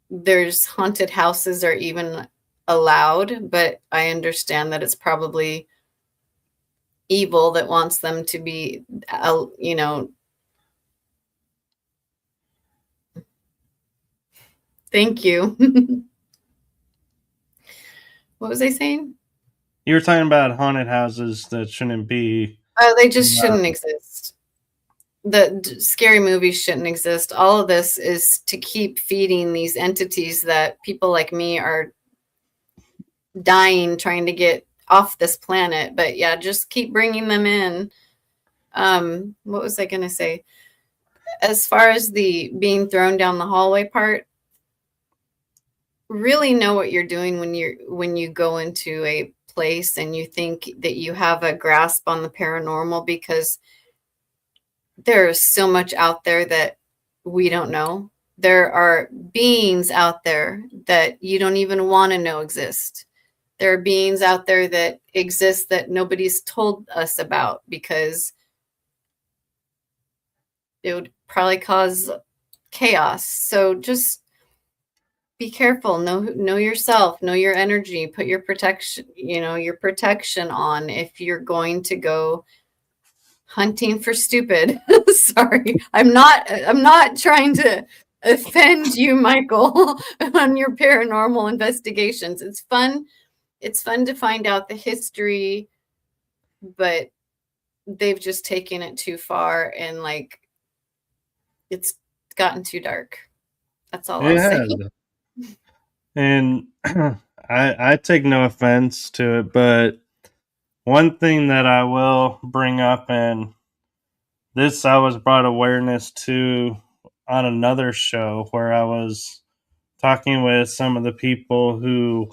there's haunted houses are even allowed, but I understand that it's probably evil that wants them to be, thank you. What was I saying? You were talking about haunted houses that shouldn't be. Oh, they just shouldn't exist. The scary movies shouldn't exist. All of this is to keep feeding these entities that people like me are dying trying to get off this planet. But yeah, just keep bringing them in. What was I going to say? As far as the being thrown down the hallway part, really know what you're doing when you go into a place and you think that you have a grasp on the paranormal, because there's so much out there that we don't know. There are beings out there that you don't even want to know exist. There are beings out there that exist that nobody's told us about, because it would probably cause chaos. So just be careful. Know yourself, know your energy, put your protection on if you're going to go hunting for stupid. Sorry. I'm not trying to offend you, Michael, on your paranormal investigations. It's fun. It's fun to find out the history, but they've just taken it too far, and like it's gotten too dark. That's all I'll say. And I take no offense to it, but one thing that I will bring up, and this I was brought awareness to on another show where I was talking with some of the people who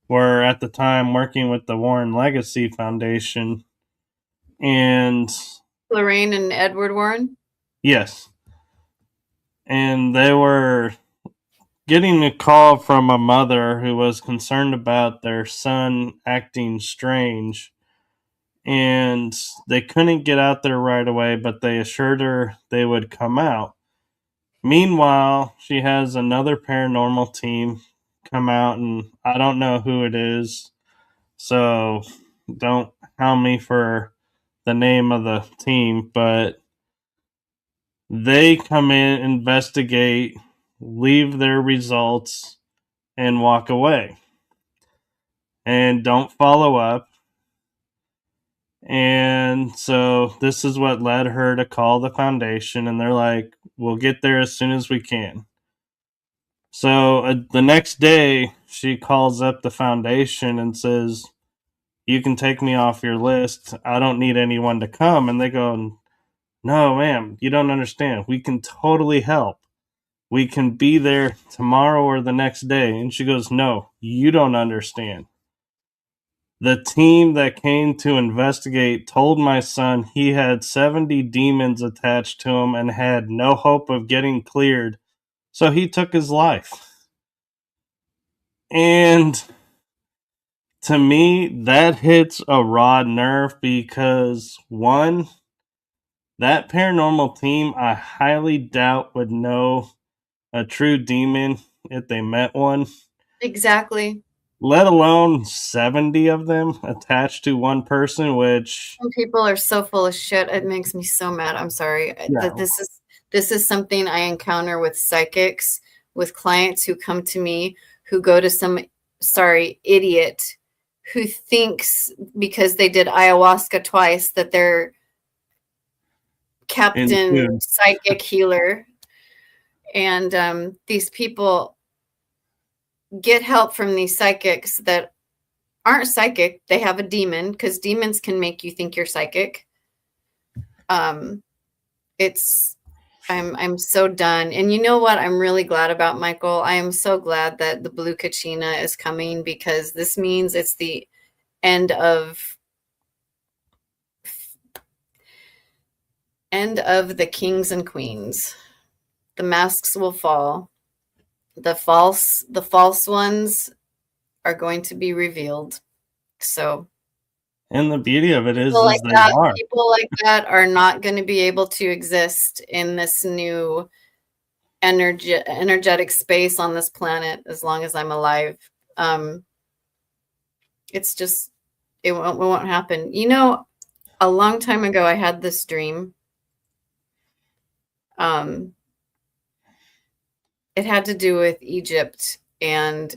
were at the time working with the Warren Legacy Foundation. And Lorraine and Edward Warren? yes. And they were getting a call from a mother who was concerned about their son acting strange. And they couldn't get out there right away, but they assured her they would come out. Meanwhile, she has another paranormal team come out, and I don't know who it is, so don't hound me for the name of the team, but they come in, investigate, leave their results, and walk away. And don't follow up. And so this is what led her to call the foundation, and they're like, we'll get there as soon as we can. So the next day, she calls up the foundation and says, you can take me off your list. I don't need anyone to come. And they go, no, ma'am, you don't understand. We can totally help. We can be there tomorrow or the next day. And she goes, no, you don't understand. The team that came to investigate told my son he had 70 demons attached to him and had no hope of getting cleared. So he took his life. And to me, that hits a raw nerve because, one, that paranormal team, I highly doubt would know a true demon if they met one. Exactly. Let alone 70 of them attached to one person, which some people are so full of shit. It makes me so mad. I'm sorry. Yeah. This is something I encounter with psychics, with clients who come to me who go to some idiot who thinks because they did ayahuasca twice that they're Captain Psychic Healer. And these people get help from these psychics that aren't psychic. They have a demon, because demons can make you think you're psychic. I'm so done. And you know what I'm really glad about, Michael? I am so glad that the blue kachina is coming, because this means it's the end of the kings and queens. The masks will fall. The false ones are going to be revealed. So And the beauty of it is people like they that, are. people like that are not going to be able to exist in this new energetic space on this planet as long as I'm alive. It's just, it won't happen. You know, a long time ago, I had this dream. It had to do with Egypt, and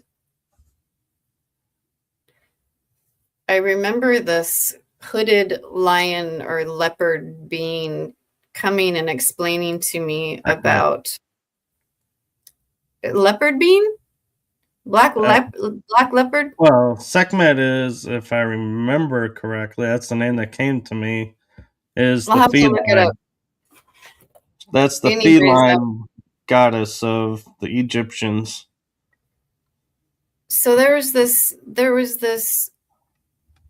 I remember this hooded lion or leopard being coming and explaining to me about leopard being black leopard. Well, Sekhmet is, if I remember correctly, that's the name that came to me, is I'll the have to look it feline. up. That's the feline goddess of the Egyptians. So there was this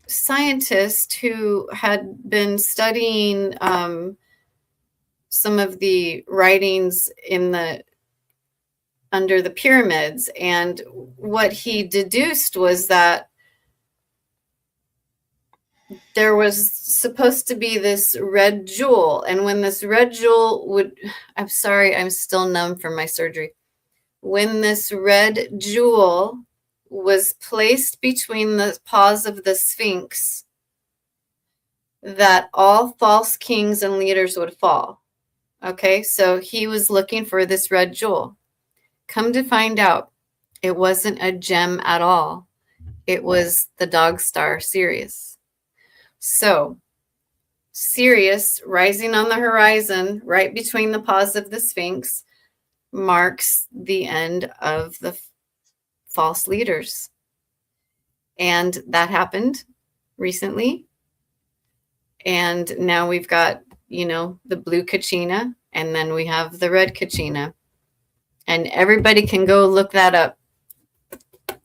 scientist who had been studying some of the writings under the pyramids, and what he deduced was that there was supposed to be this red jewel, and when this red jewel I'm sorry, I'm still numb from my surgery. When this red jewel was placed between the paws of the Sphinx, that all false kings and leaders would fall. Okay, so he was looking for this red jewel. Come to find out, it wasn't a gem at all. It was the dog star Sirius. So Sirius, rising on the horizon, right between the paws of the Sphinx, marks the end of the false leaders. And that happened recently. And now we've got, the blue kachina, and then we have the red kachina. And everybody can go look that up,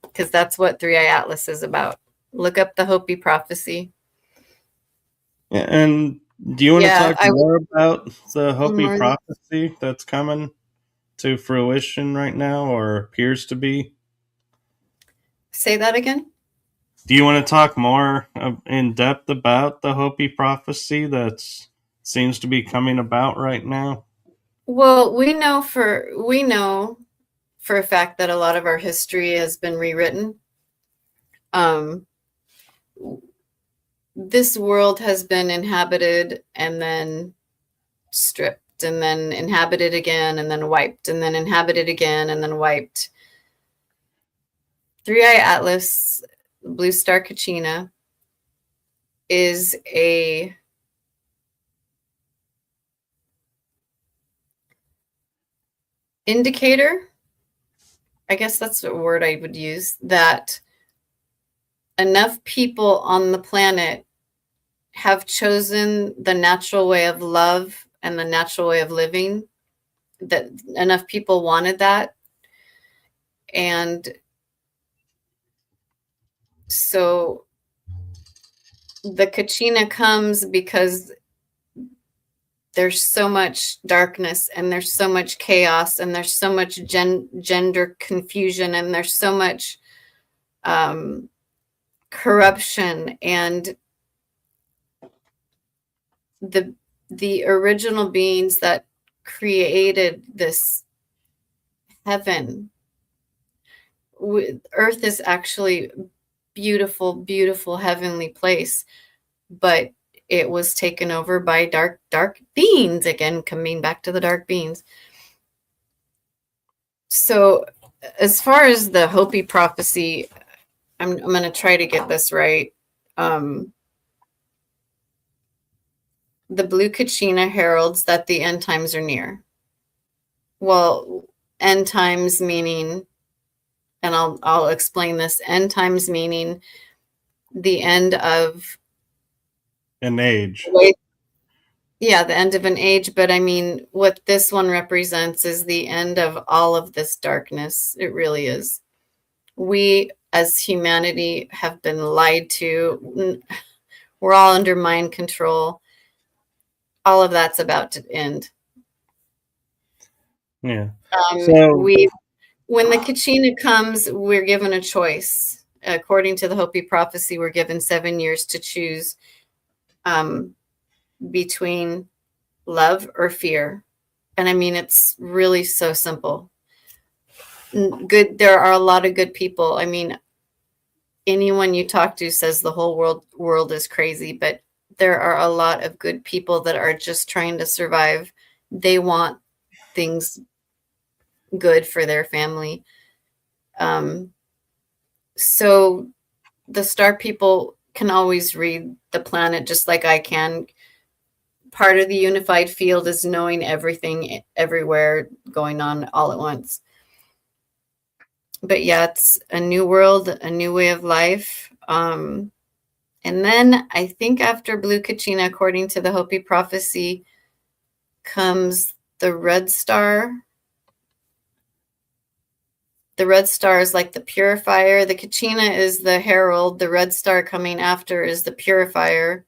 because that's what 3i Atlas is about. Look up the Hopi prophecy. And do you want to talk more about the Hopi prophecy that's coming to fruition right now, or appears to be? Say that again? Do you want to talk more in depth about the Hopi prophecy that seems to be coming about right now? Well, we know for a fact that a lot of our history has been rewritten. This world has been inhabited and then stripped, and then inhabited again, and then wiped, and then inhabited again, and then wiped. 3i Atlas, Blue Star Kachina, is a indicator, I guess that's a word I would use, that enough people on the planet have chosen the natural way of love and the natural way of living, that enough people wanted that. And so the kachina comes because there's so much darkness, and there's so much chaos, and there's so much gender confusion, and there's so much corruption, and the original beings that created this heaven. Earth is actually beautiful, beautiful heavenly place, but it was taken over by dark beings. Again, coming back to the dark beings. So as far as the Hopi prophecy, I'm going to try to get this right. The blue kachina heralds that the end times are near. Well, end times meaning, and I'll explain this, end times meaning the end of an age. Yeah, the end of an age. But I mean, what this one represents is the end of all of this darkness. It really is. We, as humanity, have been lied to. We're all under mind control. All of that's about to end. Yeah. So when the Kachina comes, we're given a choice. According to the Hopi prophecy, we're given 7 years to choose between love or fear. And I mean, it's really so simple. Good. There are a lot of good people. I mean, anyone you talk to says the whole world is crazy, but there are a lot of good people that are just trying to survive. They want things good for their family. So the star people can always read the planet just like I can. Part of the unified field is knowing everything everywhere going on all at once. But yeah, it's a new world, a new way of life. And then I think after Blue Kachina, according to the Hopi prophecy, comes the red star. The red star is like the purifier. The Kachina is the herald. The red star coming after is the purifier.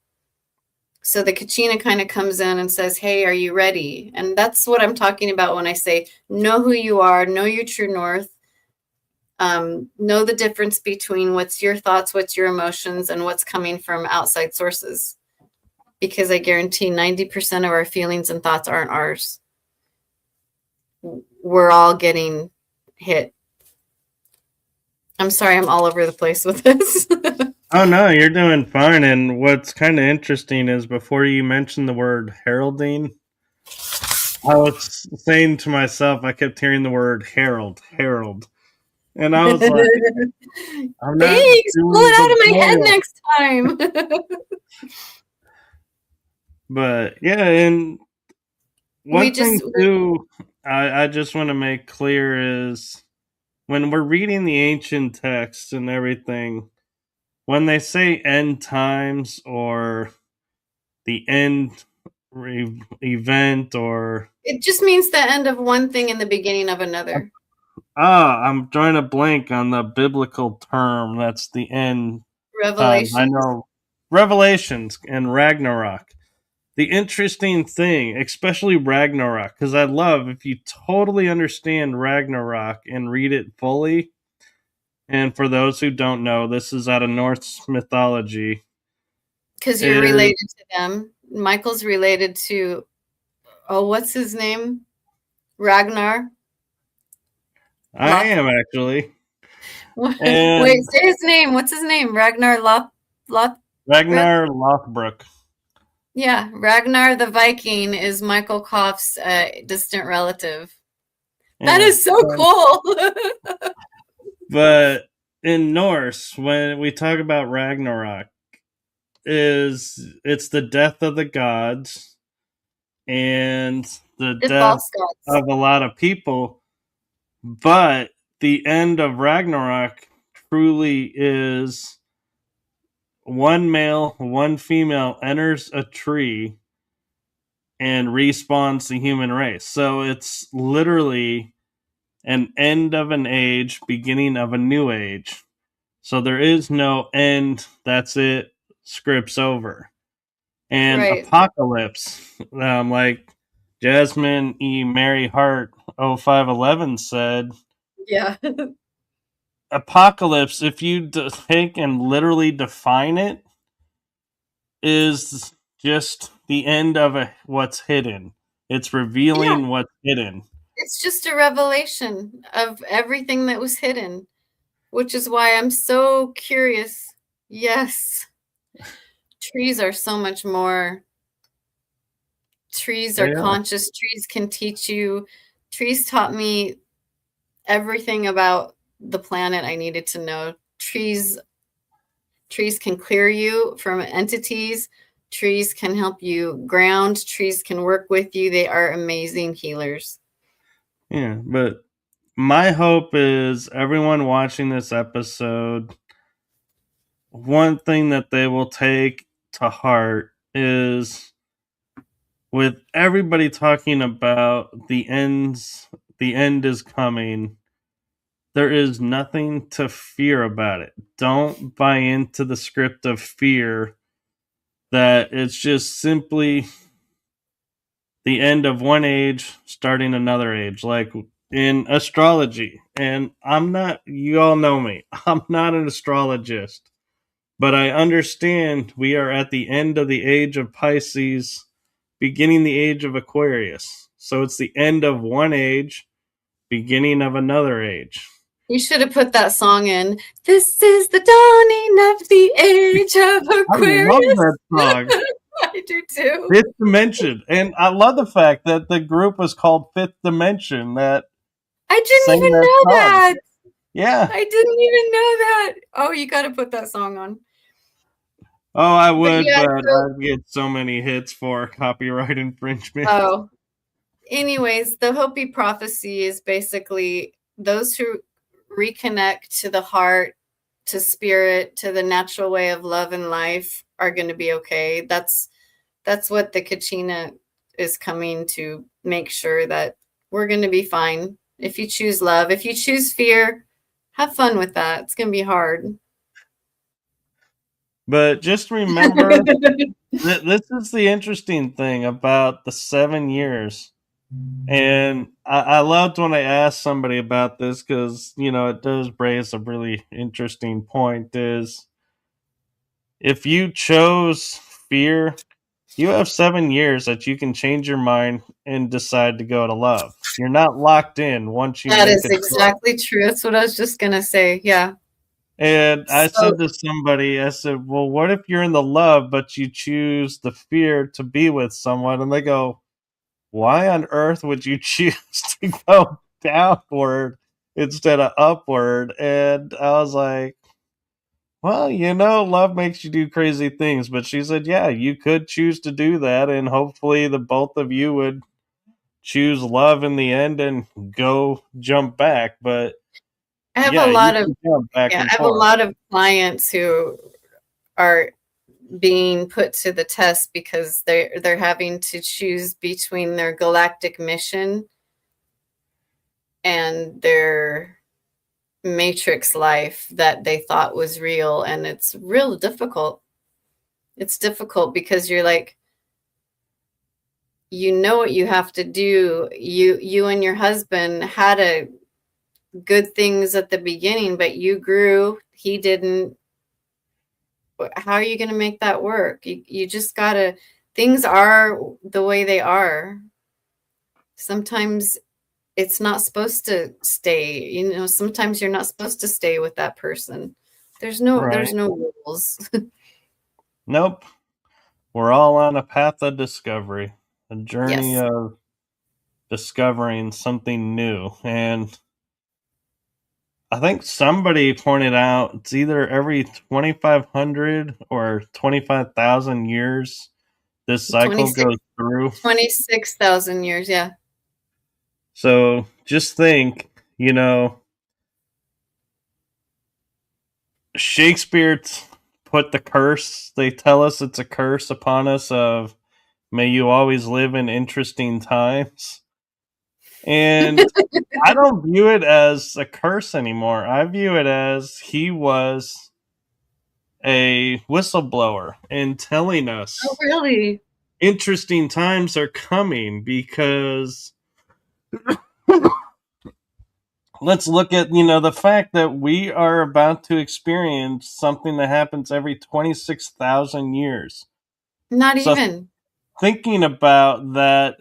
So the Kachina kind of comes in and says, hey, are you ready? And that's what I'm talking about when I say, know who you are, know your true north, know the difference between what's your thoughts, what's your emotions, and what's coming from outside sources. Because I guarantee 90% of our feelings and thoughts aren't ours. We're all getting hit. I'm sorry, I'm all over the place with this. Oh no, you're doing fine. And what's kind of interesting is before you mentioned the word heralding, I was saying to myself, I kept hearing the word herald, and I was like, I'm not Thanks, doing pull it out of my head tutorial. next time. But yeah, and one thing too, I just want to make clear is when we're reading the ancient texts and everything, when they say end times or the end event or it just means the end of one thing and the beginning of another. I'm drawing a blank on the biblical term. That's the end time. I Revelations. know Revelations and Ragnarok. The interesting thing, especially Ragnarok, because I love if you totally understand Ragnarok and read it fully. And for those who don't know, this is out of Norse mythology. Because you're related to them. Michael's related to, what's his name? Ragnar. I am actually. Wait, say his name. What's his name? Ragnar Ragnar Lothbrok. Yeah, Ragnar the Viking is Michael Kopf's distant relative. Yeah. That is so cool. But in Norse, when we talk about Ragnarok, it's the death of the gods and the death of a lot of people. But the end of Ragnarok truly is one male, one female enters a tree and respawns the human race. So it's literally an end of an age, beginning of a new age. So there is no end. That's it. Script's over. And Apocalypse, like Jasmine E. Mary Hart 0511 said, yeah. Apocalypse, if you take and literally define it, is just the end of what's hidden. It's revealing what's hidden. It's just a revelation of everything that was hidden, which is why I'm so curious. Yes. Trees are so much more. Trees are conscious. Trees can teach you. Trees taught me everything about the planet I needed to know. Trees can clear you from entities. Trees can help you ground. Trees can work with you. They are amazing healers. Yeah, but my hope is everyone watching this episode, one thing that they will take to heart is, with everybody talking about the end is coming, there is nothing to fear about it. Don't buy into the script of fear that it's just simply the end of one age, starting another age, like in astrology. And you all know me, I'm not an astrologist, but I understand we are at the end of the age of Pisces, beginning the age of Aquarius. So it's the end of one age, beginning of another age. You should have put that song in. This is the dawning of the age of I love that Aquarius. song. I do too. Fifth Dimension. And I love the fact that the group was called Fifth Dimension that I didn't sang even that know song. that. Yeah. I didn't even know that. Oh, you got to put that song on. Oh, I But would, yeah, but so, I'd get so many hits for copyright infringement. oh, anyways, the Hopi prophecy is basically those who reconnect to the heart, to spirit, to the natural way of love and life are going to be okay. That's what the Kachina is coming to make sure that we're going to be fine. If you choose love, if you choose fear, have fun with that. It's going to be hard. But just remember that this is the interesting thing about the 7 years. And I loved when I asked somebody about this because, it does raise a really interesting point is if you chose fear, you have 7 years that you can change your mind and decide to go to love. You're not locked in once you That make is a choice. exactly true. That's what I was just going to say. Yeah. And I So said to somebody, I said, well, what if you're in the love, but you choose the fear to be with someone? And they go, why on earth would you choose to go downward instead of upward? And I was like, well, love makes you do crazy things. But she said, yeah, you could choose to do that. And hopefully the both of you would choose love in the end and go jump back. But I have a yeah, you lot of can jump back yeah, and I have a forth. lot of clients who are being put to the test because they're having to choose between their galactic mission and their matrix life that they thought was real, and it's real difficult. It's difficult because you're like, you know what you have to do. You and your husband had a good things at the beginning, but you grew, he didn't. How are you going to make that work? You just gotta, things are the way they are. Sometimes it's not supposed to stay, sometimes you're not supposed to stay with that person. There's Right. no rules. Nope. We're all on a path of discovery, a journey Yes. of discovering something new. And I think somebody pointed out it's either every 2,500 or 25,000 years this cycle 26 goes through. 26,000 years, yeah. So just think, Shakespeare put the curse, they tell us it's a curse upon us of may you always live in interesting times. And I don't view it as a curse anymore. I view it as he was a whistleblower and telling Oh, us really? interesting times are coming because let's look at the fact that we are about to experience something that happens every 26,000 years. Not So even. thinking about that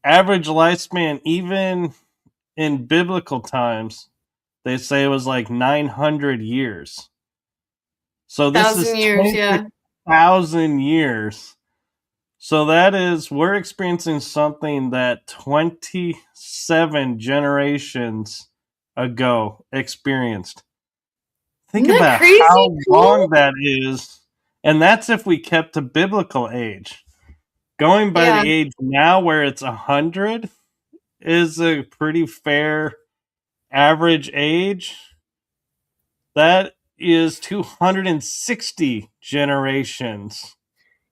average lifespan, even in biblical times, they say it was like 900 years. So this is 1,000 years, yeah. 26,000 years. So that is, we're experiencing something that 27 generations ago experienced. Think Isn't that about crazy how long cool? that is. And that's if we kept to biblical age. Going by Yeah. the age now where it's 100 is a pretty fair. average age, that is 260 generations.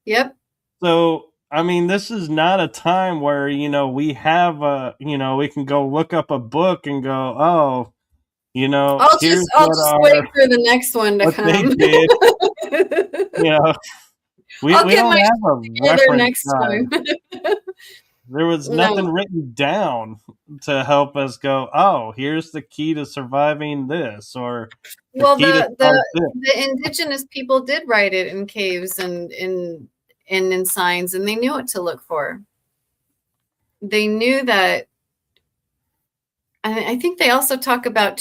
Yep. So, I mean, this is not a time where, we have we can go look up a book and go, oh, here's I'll just wait for the next one to what they come. did. You know, I'll we get my don't have a shit together reference next guide. time. There was nothing No. written down to help us go, oh, here's the key to surviving this, or the Well, key to start this. the indigenous people did write it in caves and in signs, and they knew what to look for. They knew that. I think they also talk about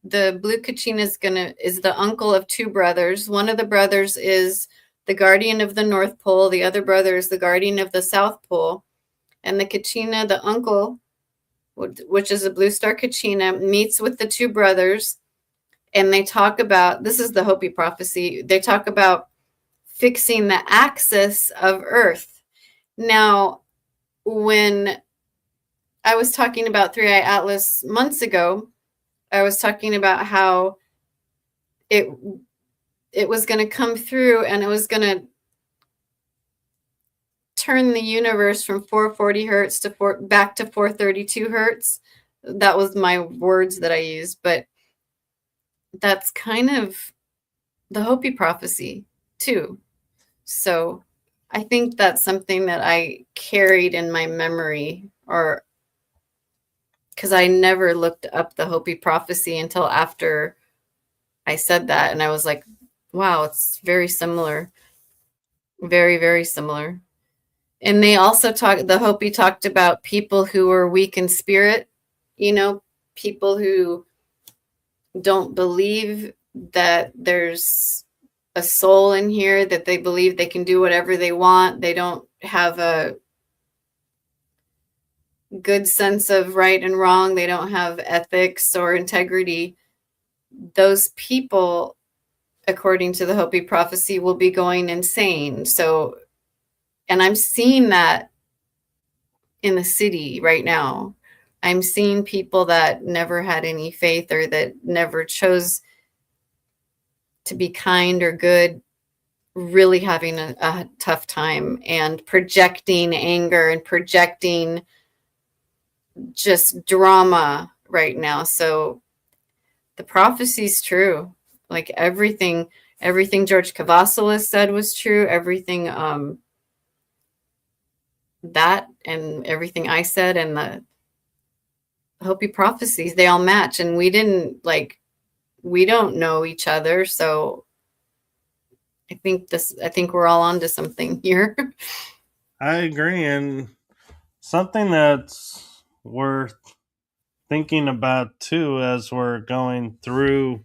the blue kachina is the uncle of two brothers. One of the brothers is the guardian of the North Pole. The other brother is the guardian of the South Pole. And the kachina, the uncle, which is a blue star kachina, meets with the two brothers. And they talk about, this is the Hopi prophecy, they talk about fixing the axis of Earth. Now, when I was talking about Three Eye Atlas months ago, I was talking about how it was going to come through and it was going to turn the universe from 440 hertz to back to 432 hertz. That was my words that I used, but that's kind of the Hopi prophecy too. So I think that's something that I carried in my memory, or because I never looked up the Hopi prophecy until after I said that. And I was like, wow, it's very similar. Very, very similar. And they also the Hopi talked about people who were weak in spirit, people who don't believe that there's a soul in here, that they believe they can do whatever they want. They don't have a good sense of right and wrong. They don't have ethics or integrity. Those people, according to the Hopi prophecy, will be going insane. So, and I'm seeing that in the city right now. I'm seeing people that never had any faith or that never chose to be kind or good, really having a tough time and projecting anger and projecting just drama right now. So the prophecy's true. Like everything George Cavassalis said was true. Everything that and everything I said and the Hopi prophecies, they all match. And we don't know each other. So I think we're all onto something here. I agree. And something that's worth thinking about too as we're going through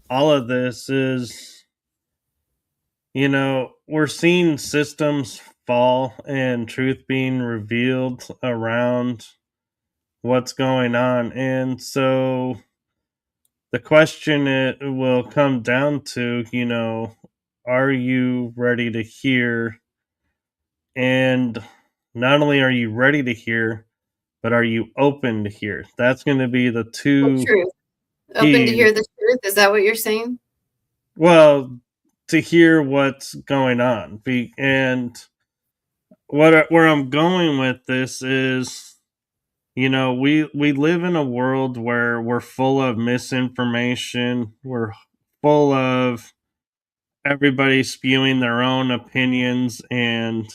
all of this is, we're seeing systems fall and truth being revealed around what's going on. And so the question it will come down to, are you ready to hear? And not only are you ready to hear, but are you open to hear? That's going to be the What two truth? Open to keys. hear the truth. Is that what you're saying? Well, to hear what's going on. And where I'm going with this is, we live in a world where we're full of misinformation. We're full of everybody spewing their own opinions, and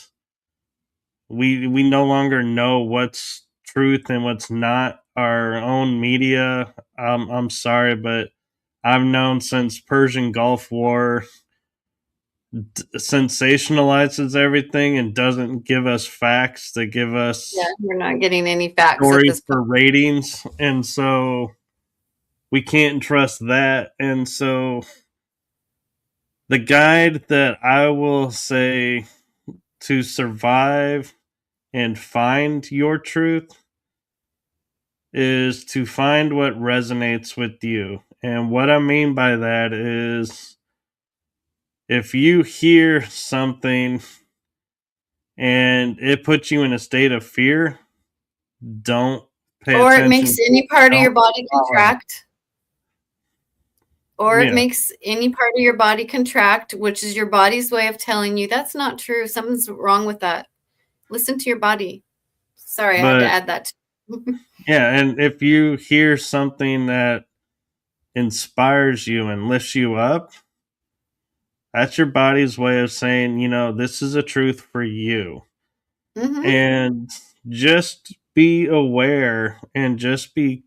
we no longer know what's truth and what's not. Our own media, I'm sorry, but I've known since Persian Gulf War sensationalizes everything and doesn't give us facts. They give Yeah, us we're not getting any facts at stories this point. for ratings, and so we can't trust that. And so the guide that I will say to survive and find your truth is to find what resonates with you. And what I mean by that is, if you hear something and it puts you in a state of fear, don't pay Or it attention makes to any part of how your body contract. Or it yeah. makes any part of your body contract, which is your body's way of telling you that's not true. Something's wrong with that. Listen to your body. Sorry, I had to But add that. yeah, and if you hear something that inspires you and lifts you up, that's your body's way of saying, this is a truth for you. Mm-hmm. And just be aware and just be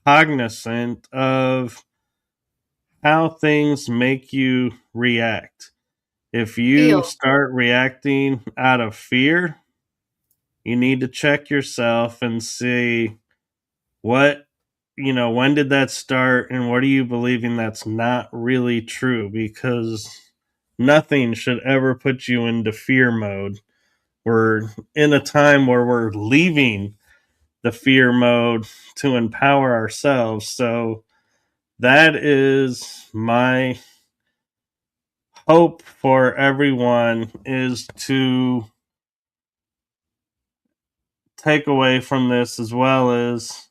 cognizant of how things make you react. If you Feel start reacting out of fear, you need to check yourself and see what, when did that start and what are you believing that's not really true? Because nothing should ever put you into fear mode. We're in a time where we're leaving the fear mode to empower ourselves. So that is my hope for everyone, is to take away from this, as well as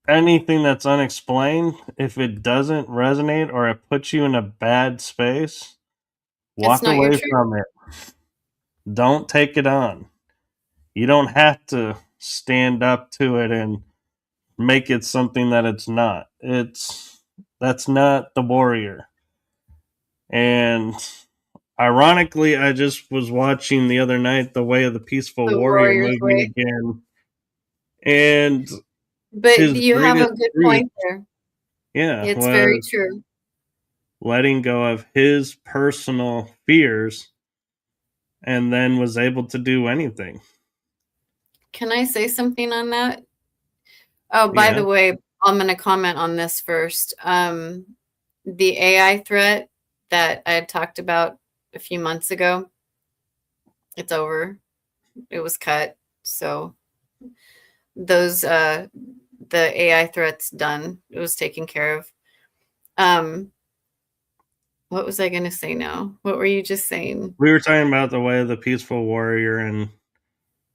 anything that's unexplained, if it doesn't resonate or it puts you in a bad space, it's walk not your away truth. from it. Don't take it on. You don't have to stand up to it and make it something that it's not. That's not the warrior. And ironically, I just was watching the other night The Way of the Peaceful The Warrior warrior's movie way. again, and But his you have greatest a good truth, point there. yeah, It's very was true. letting go of his personal fears, and then was able to do anything. Can I say something on that? Oh, by Yeah, the way, I'm going to comment on this first. The AI threat that I had talked about a few months ago, it's over. It was cut. So those the AI threat's done. It was taken care of. What was I going to say now? What were you just saying? we were talking about The Way of the Peaceful Warrior and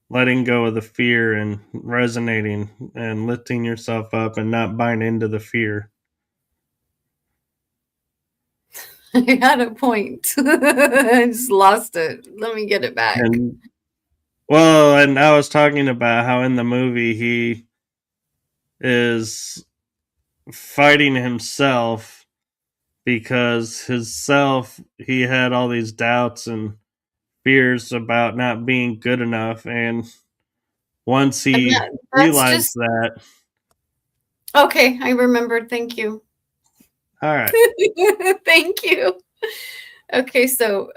letting go of the fear and resonating and lifting yourself up and not buying into the fear. I had a point. I just lost it. Let me get it back. And well, and I was talking about how in the movie he is fighting himself, because his self, he had all these doubts and fears about not being good enough, and once And he that's realized just that, okay. I remembered. Thank you. all right, Thank you. Okay, so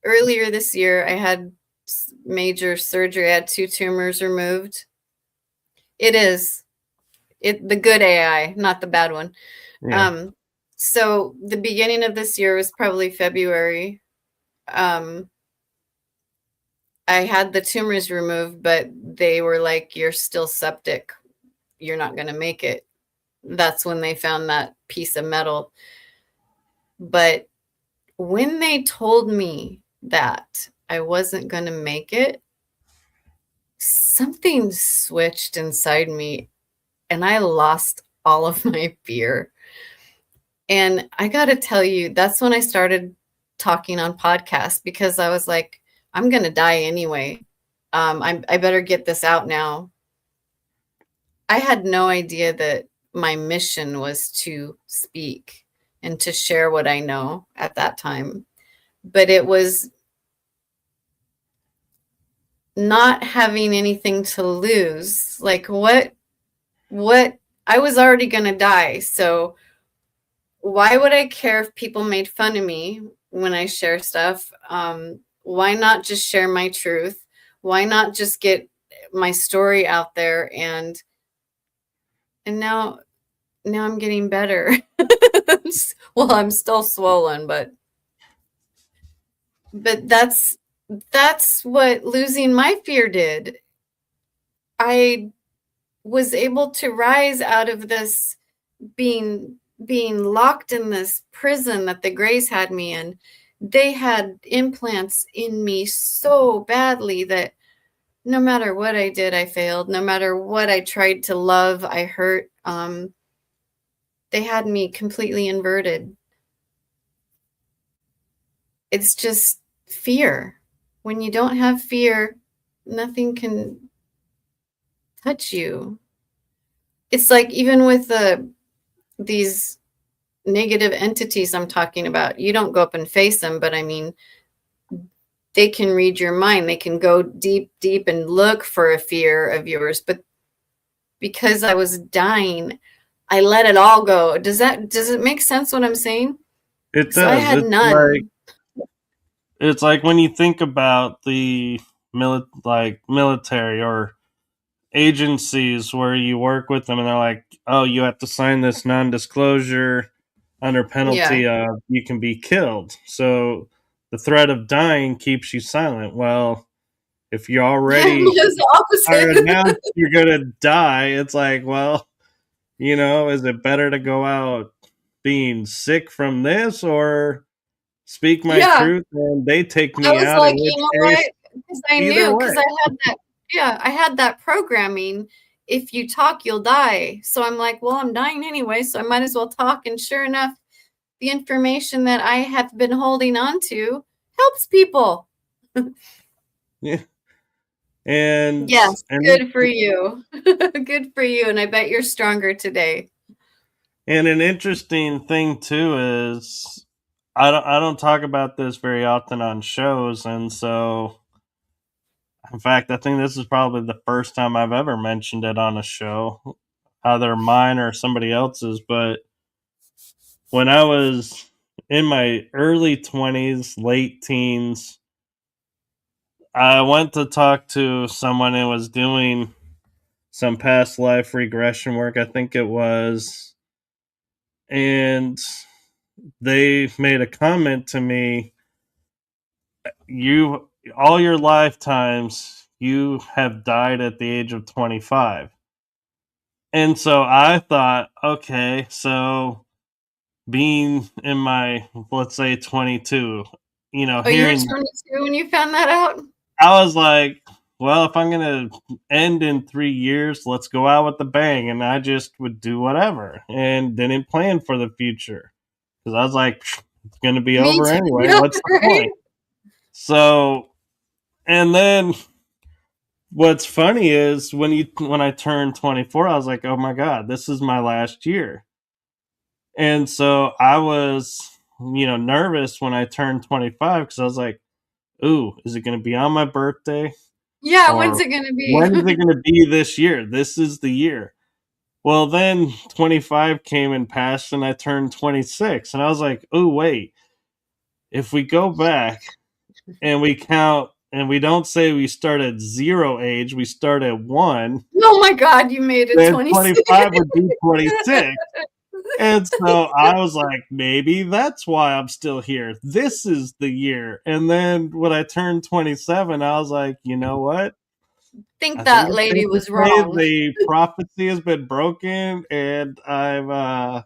earlier this year, I had major surgery. I had 2 tumors removed. It is the good AI, not the bad one. yeah, So the beginning of this year was probably February. Um, I had the tumors removed, but they were like, "You're still septic. You're not going to make it." That's when they found that piece of metal. But when they told me that I wasn't going to make it, something switched inside me and I lost all of my fear. And I got to tell you, that's when I started talking on podcasts, because I was like, I'm going to die anyway. I better get this out now. I had no idea that my mission was to speak and to share what I know at that time. But it was not having anything to lose. Like what I was already going to die. So why would I care if people made fun of me when I share stuff? Why not just share my truth? Why not just get my story out there? And now I'm getting better. Well, I'm still swollen, but that's what losing my fear did. I was able to rise out of this being locked in this prison that the Greys had me in. They had implants in me so badly that no matter what I did, I failed. No matter what I tried to love, I hurt. They had me completely inverted. It's just fear. When you don't have fear, nothing can touch you. It's like even with these negative entities I'm talking about, you don't go up and face them, but I mean, they can read your mind. They can go deep, deep and look for a fear of yours. But because I was dying, I let it all go. Does it make sense what I'm saying? It So I does. had none. It's like when you think about the military or agencies where you work with them and they're like, "Oh, you have to sign this non-disclosure under Yeah. penalty of you can be killed." So the threat of dying keeps you silent. Well, if you already Just the are opposite. announced you're gonna die, it's like, well, is it better to go out being sick from this or speak my Yeah. truth and they take I me was out? In like, which you know case, what? Because I either knew, way. because I had that, yeah, I had that programming. If you talk, you'll die. So I'm like, well, I'm dying anyway, so I might as well talk. And sure enough, the information that I have been holding on to helps people. Yeah. And Yes, and good for you. Good for you. And I bet you're stronger today. and an interesting thing too is I don't talk about this very often on shows, and so in fact I think this is probably the first time I've ever mentioned it on a show, either mine or somebody else's. But when I was in my early 20s, late teens, I went to talk to someone who was doing some past life regression work, I think it was, and they made a comment to me, you all your lifetimes you have died at the age of 25. And so I thought, okay, so being in my, let's say, 22, Oh, you were hearing, 22 when you found that out? I was like, well, if I'm going to end in 3 years, let's go out with a bang. And I just would do whatever and didn't plan for the future because I was like, it's going to be Me over too. anyway. Yeah, What's the right? point? So, and then what's funny is when I turned 24, I was like, oh my God, this is my last year. And so I was, nervous when I turned 25 because I was like, ooh, is it going to be on my birthday? Yeah, when's Or it gonna be? when is it going to be this year? This is the year. Well, then 25 came and passed, and I turned 26. And I was like, oh, wait, if we go back and we count and we don't say we start at 0 age, we start at 1, Oh my God, you made it then 26. 25 would be 26. And so I was like, maybe that's why I'm still here. This is the year. And then when I turned 27, I was like, you know what? Think I think that it's lady safe to was say wrong. the prophecy has been broken, and I'm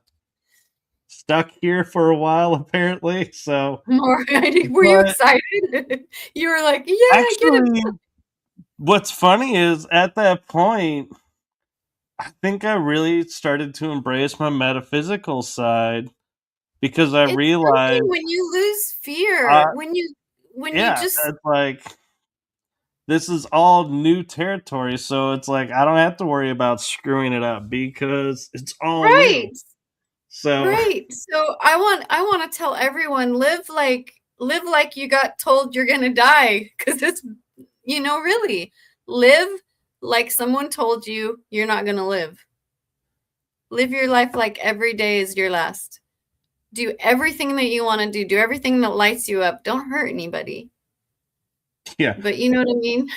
stuck here for a while, apparently. So, More, were you but excited? You were like, yeah, I get it. actually, what's funny is at that point, I think I really started to embrace my metaphysical side because I It's something realized, when you lose fear, uh, when you yeah, just it's like this is all new territory. So it's like I don't have to worry about screwing it up because it's all right, new. So, right. So I want to tell everyone, live like you got told you're gonna die, because it's, really live like someone told you you're not gonna live. Live your life like every day is your last. Do everything that you want to do. Do everything that lights you up. Don't hurt anybody. yeah, But you know what I mean?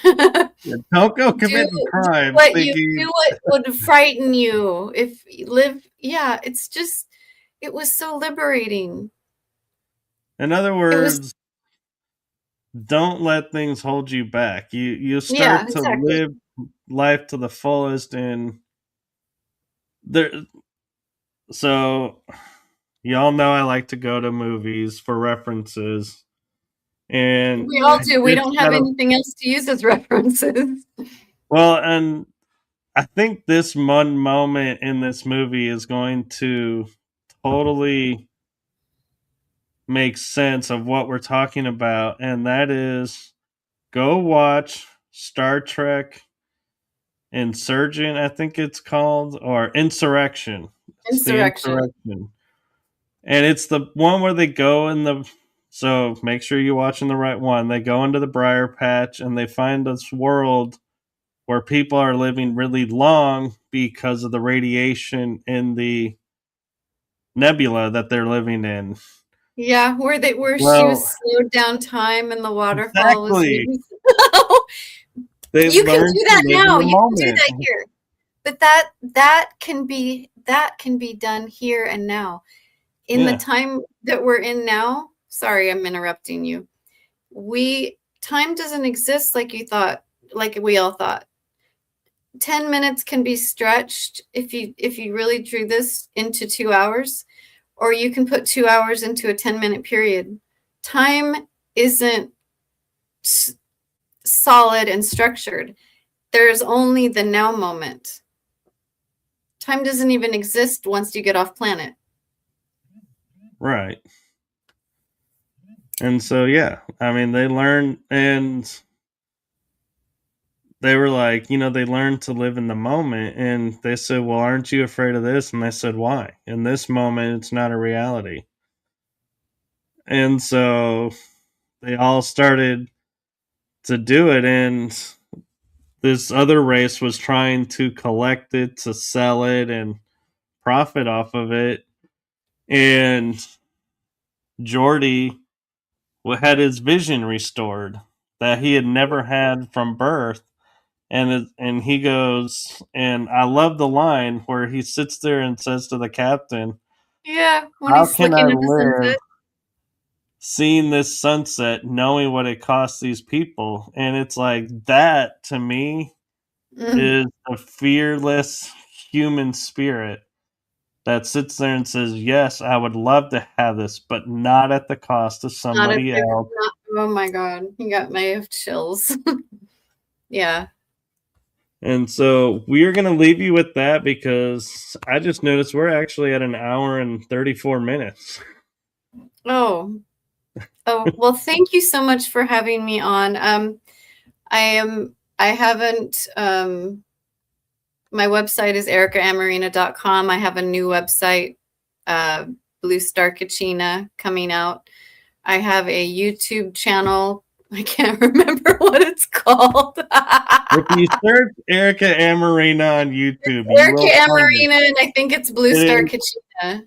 don't go do committing crimes what you thinking. do what would frighten you. If you live, yeah, it's just, it was so liberating. In other It was, words, don't let things hold you back. You yeah, start to exactly. live life to the fullest, and there. So y'all know I like to go to movies for references. And We all do. We it's don't have got a, anything else to use as references. well, and I think this one moment in this movie is going to totally make sense of what we're talking about, and that is go watch Star Trek Insurgent, I think it's called, or Insurrection. It's the Insurrection. Insurrection. And it's the one where they go in the, so make sure you're watching the right one. They go into the briar patch and they find this world where people are living really long because of the radiation in the nebula that they're living in. Yeah, where she Well, was slowed down time and the waterfall was exactly. really They You can learn do to that live in now. the You can do moment. that here. But that can be done here and now. In the Yeah, time that we're in now, sorry, I'm interrupting you. Time doesn't exist like you thought, like we all thought. 10 minutes can be stretched if you really drew this into 2 hours, or you can put 2 hours into a 10-minute period. Time isn't solid and structured. There's only the now moment. Time doesn't even exist once you get off planet. right. And so, yeah, I mean, they learn, and they were like, they learned to live in the moment. And they said, well, aren't you afraid of this? And they said, why? In this moment, it's not a reality. And so they all started to do it. And this other race was trying to collect it, to sell it, and profit off of it. And Jordy had his vision restored that he had never had from birth. And he goes, and I love the line where he sits there and says to the captain, Yeah, when how he's can I looking at the live sunset. seeing this sunset knowing what it costs these people? And it's like, that to me Mm, is a fearless human spirit that sits there and says, yes, I would love to have this, but not at the cost of not at somebody the else. not, oh my god, you got my chills. Yeah. And so we're going to leave you with that because I just noticed we're actually at an hour and 34 minutes. Oh. Oh, well, thank you so much for having me on. I haven't my website is ericaamoreena.com. I have a new website, Blue Star Kachina, coming out. I have a YouTube channel. I can't remember what it's called. If you search Erica Amoreena on YouTube, you Erica will find it. Amoreena, and I think it's Blue Star It is, Kachina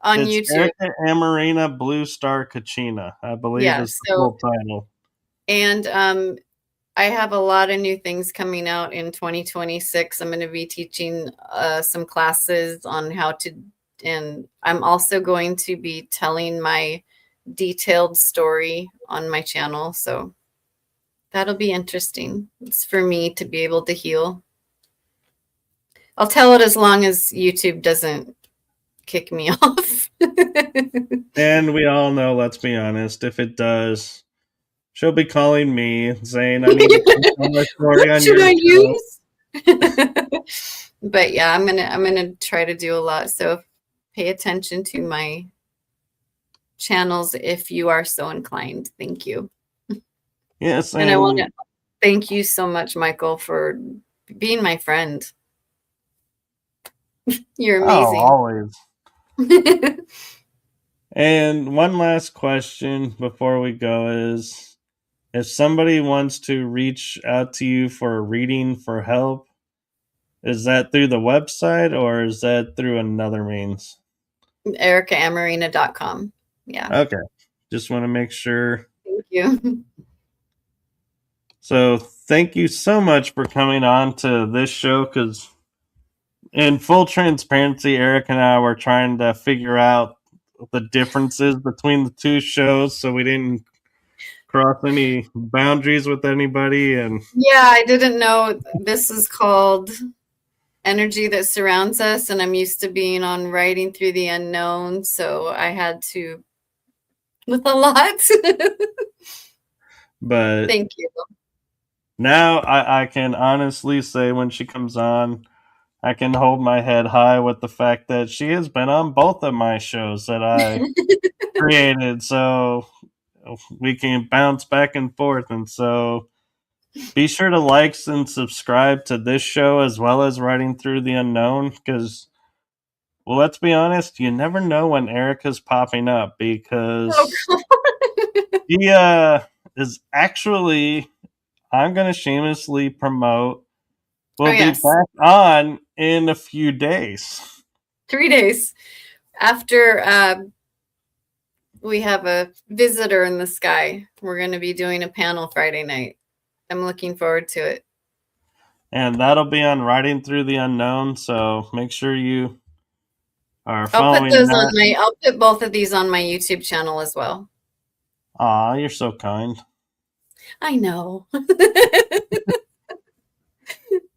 on it's YouTube. Erica Amoreena Blue Star Kachina, I believe Yeah. is the So, full title. and I have a lot of new things coming out in 2026. I'm going to be teaching some classes on how to, and I'm also going to be telling my detailed story on my channel. So that'll be interesting. It's for me to be able to heal. I'll tell it as long as YouTube doesn't kick me off. And we all know, let's be honest, if it does, she'll be calling me saying, I need to tell my story What on should your I show. use? But yeah, I'm gonna try to do a lot. So pay attention to my channels if you are so inclined. Thank you. Yes, And I want and to thank you so much, Michael, for being my friend. You're oh, amazing. always. And one last question before we go is, if somebody wants to reach out to you for a reading for help, is that through the website or is that through another means? EricaAmoreena.com. Yeah. Okay. Just want to make sure. Thank you. So, thank you so much for coming on to this show because, in full transparency, Eric and I were trying to figure out the differences between the two shows so we didn't cross any boundaries with anybody. And Yeah, I didn't know this is called energy that surrounds us, and I'm used to being on writing through the unknown, so I had to with a lot. But Thank you. now I can honestly say when she comes on, I can hold my head high with the fact that she has been on both of my shows that I created. So we can bounce back and forth. And so be sure to like and subscribe to this show as well as Writing Through the Unknown because, well, let's be honest, you never know when Erica's popping up Oh, because God. she is actually, I'm going to shamelessly promote, Oh, will be yes. back on in a few days. 3 days after we have a visitor in the sky. We're going to be doing a panel Friday night. I'm looking forward to it. And that'll be on Writing Through the Unknown. So make sure you are I'll put following those on that. I'll put both of these on my YouTube channel as well. Aw, you're so kind. I know.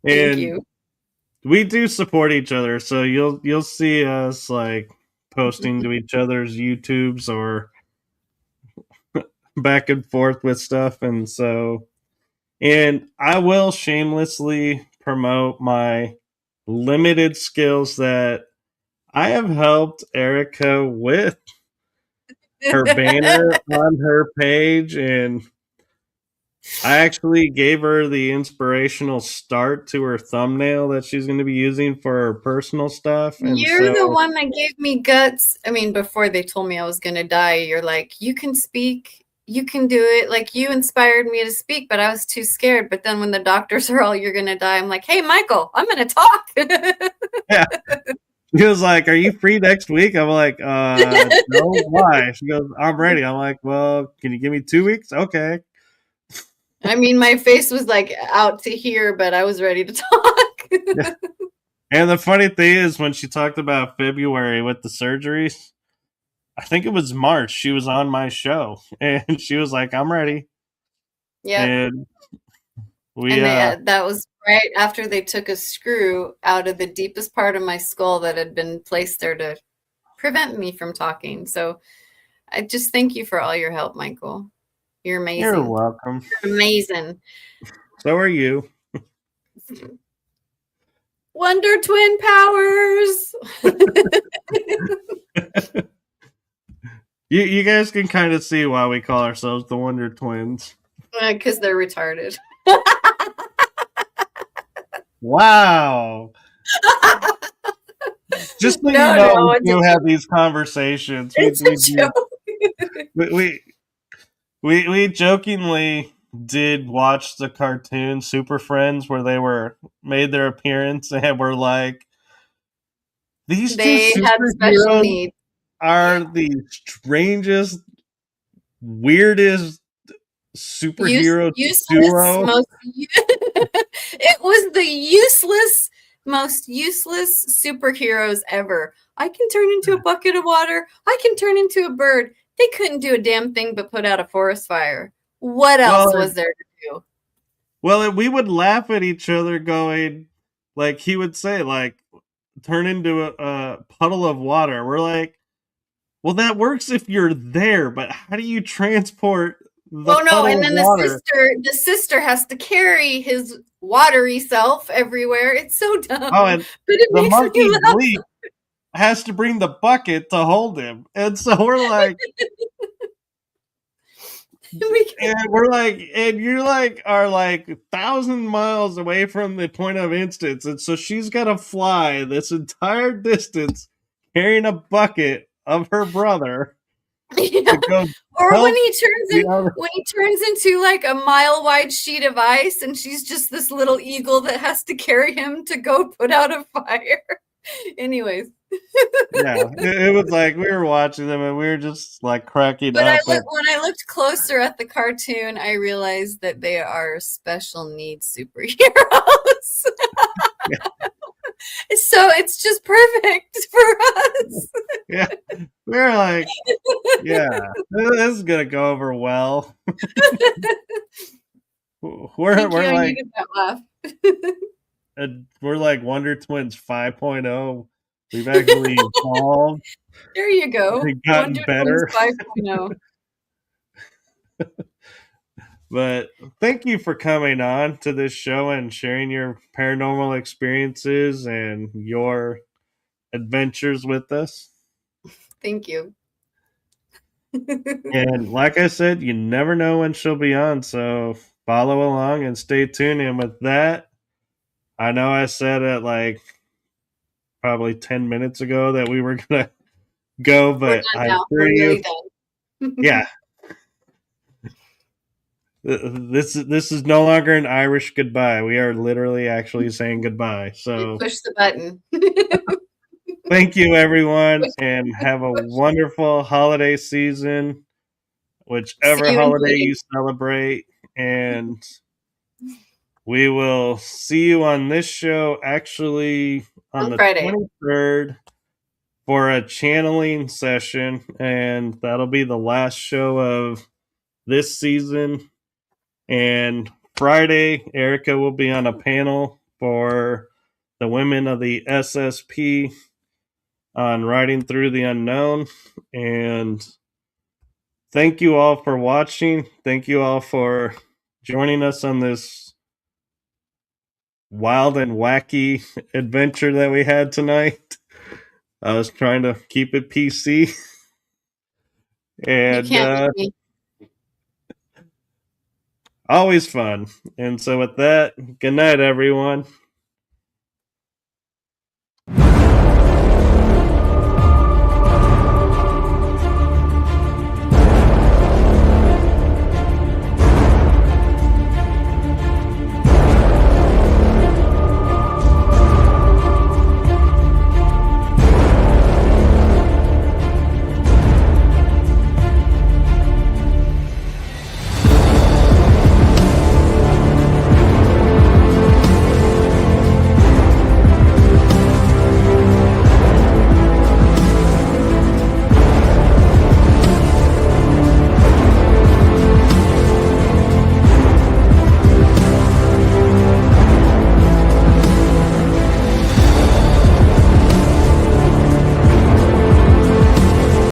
Thank And you. we do support each other, so you'll see us like posting to each other's YouTubes or back and forth with stuff, and I will shamelessly promote my limited skills that I have helped Erica with her banner on her page, and I actually gave her the inspirational start to her thumbnail that she's going to be using for her personal stuff. And You're the so, one that gave me guts. I mean, before they told me I was going to die, you're like, you can speak, you can do it. Like, you inspired me to speak, but I was too scared. But then when the doctors are all, you're going to die, I'm like, hey, Michael, I'm going to talk. yeah, she was like, "Are you free next week?" I'm like, no, why?" She goes, "I'm ready." I'm like, "Well, can you give me 2 weeks?" Okay. I mean, my face was like out to here, but I was ready to talk. Yeah. And the funny thing is, when she talked about February with the surgeries, I think it was March, she was on my show and she was like, "I'm ready." Yep. And we, And that was right after they took a screw out of the deepest part of my skull that had been placed there to prevent me from talking. So I just thank you for all your help, Michael. You're you're amazing. welcome. You're amazing. So are you. Wonder Twin powers. You guys can kind of see why we call ourselves the Wonder Twins. Because they're retarded. Wow. Just so you No, know, no, we it's do a, have these conversations. it's a joke. We, we jokingly did watch the cartoon Super Friends where they were made their appearance and we're like, these two They had special superheroes needs. are the strangest, weirdest superhero Useless, duo. most it was the useless, most useless superheroes ever. I can turn into a bucket of water. I can turn into a bird. They couldn't do a damn thing but put out a forest fire. What else Well, was there to do? well, we would laugh at each other going, like he would say, like, turn into a puddle of water. We're like, well, that works if you're there, but how do you transport the Oh no, puddle and of then water? the sister has to carry his watery self everywhere. It's so dumb, Oh, and but it the makes me monkey laugh. bleep has to bring the bucket to hold him. And so we're like, and you're like, are like 1,000 miles away from the point of instance. And so she's got to fly this entire distance carrying a bucket of her brother Yeah. to go Or help the other. when he turns into like a mile wide sheet of ice and she's just this little eagle that has to carry him to go put out a fire. Anyways, Yeah, it was like we were watching them and we were just like cracking but up at. when I looked closer at the cartoon, I realized that they are special needs superheroes. So it's just perfect for us. Yeah, we were like, yeah, this is gonna go over well. Thank you. We're I like needed that laugh. we're like Wonder Twins 5.0. We've actually evolved There you go. and gotten Wonder Twins better. 5.0. But thank you for coming on to this show and sharing your paranormal experiences and your adventures with us. Thank you. And like I said, you never know when she'll be on, so follow along and stay tuned. And with that, I know I said it like probably 10 minutes ago that we were going to go, We're but done I now. assure We're you, really done. yeah, this is no longer an Irish goodbye. We are literally actually saying goodbye. You So push the button. thank you, everyone, Push, and have a push. wonderful holiday season, See whichever you in holiday June you celebrate. And we will see you on this show actually on on the Friday. 23rd for a channeling session. And that'll be the last show of this season. And Friday, Erica will be on a panel for the women of the SSP on Riding Through the Unknown. And thank you all for watching. Thank you all for joining us on this wild and wacky adventure that we had tonight. I was trying to keep it PC. You And can't beat me. always fun. And so, with that, good night, everyone.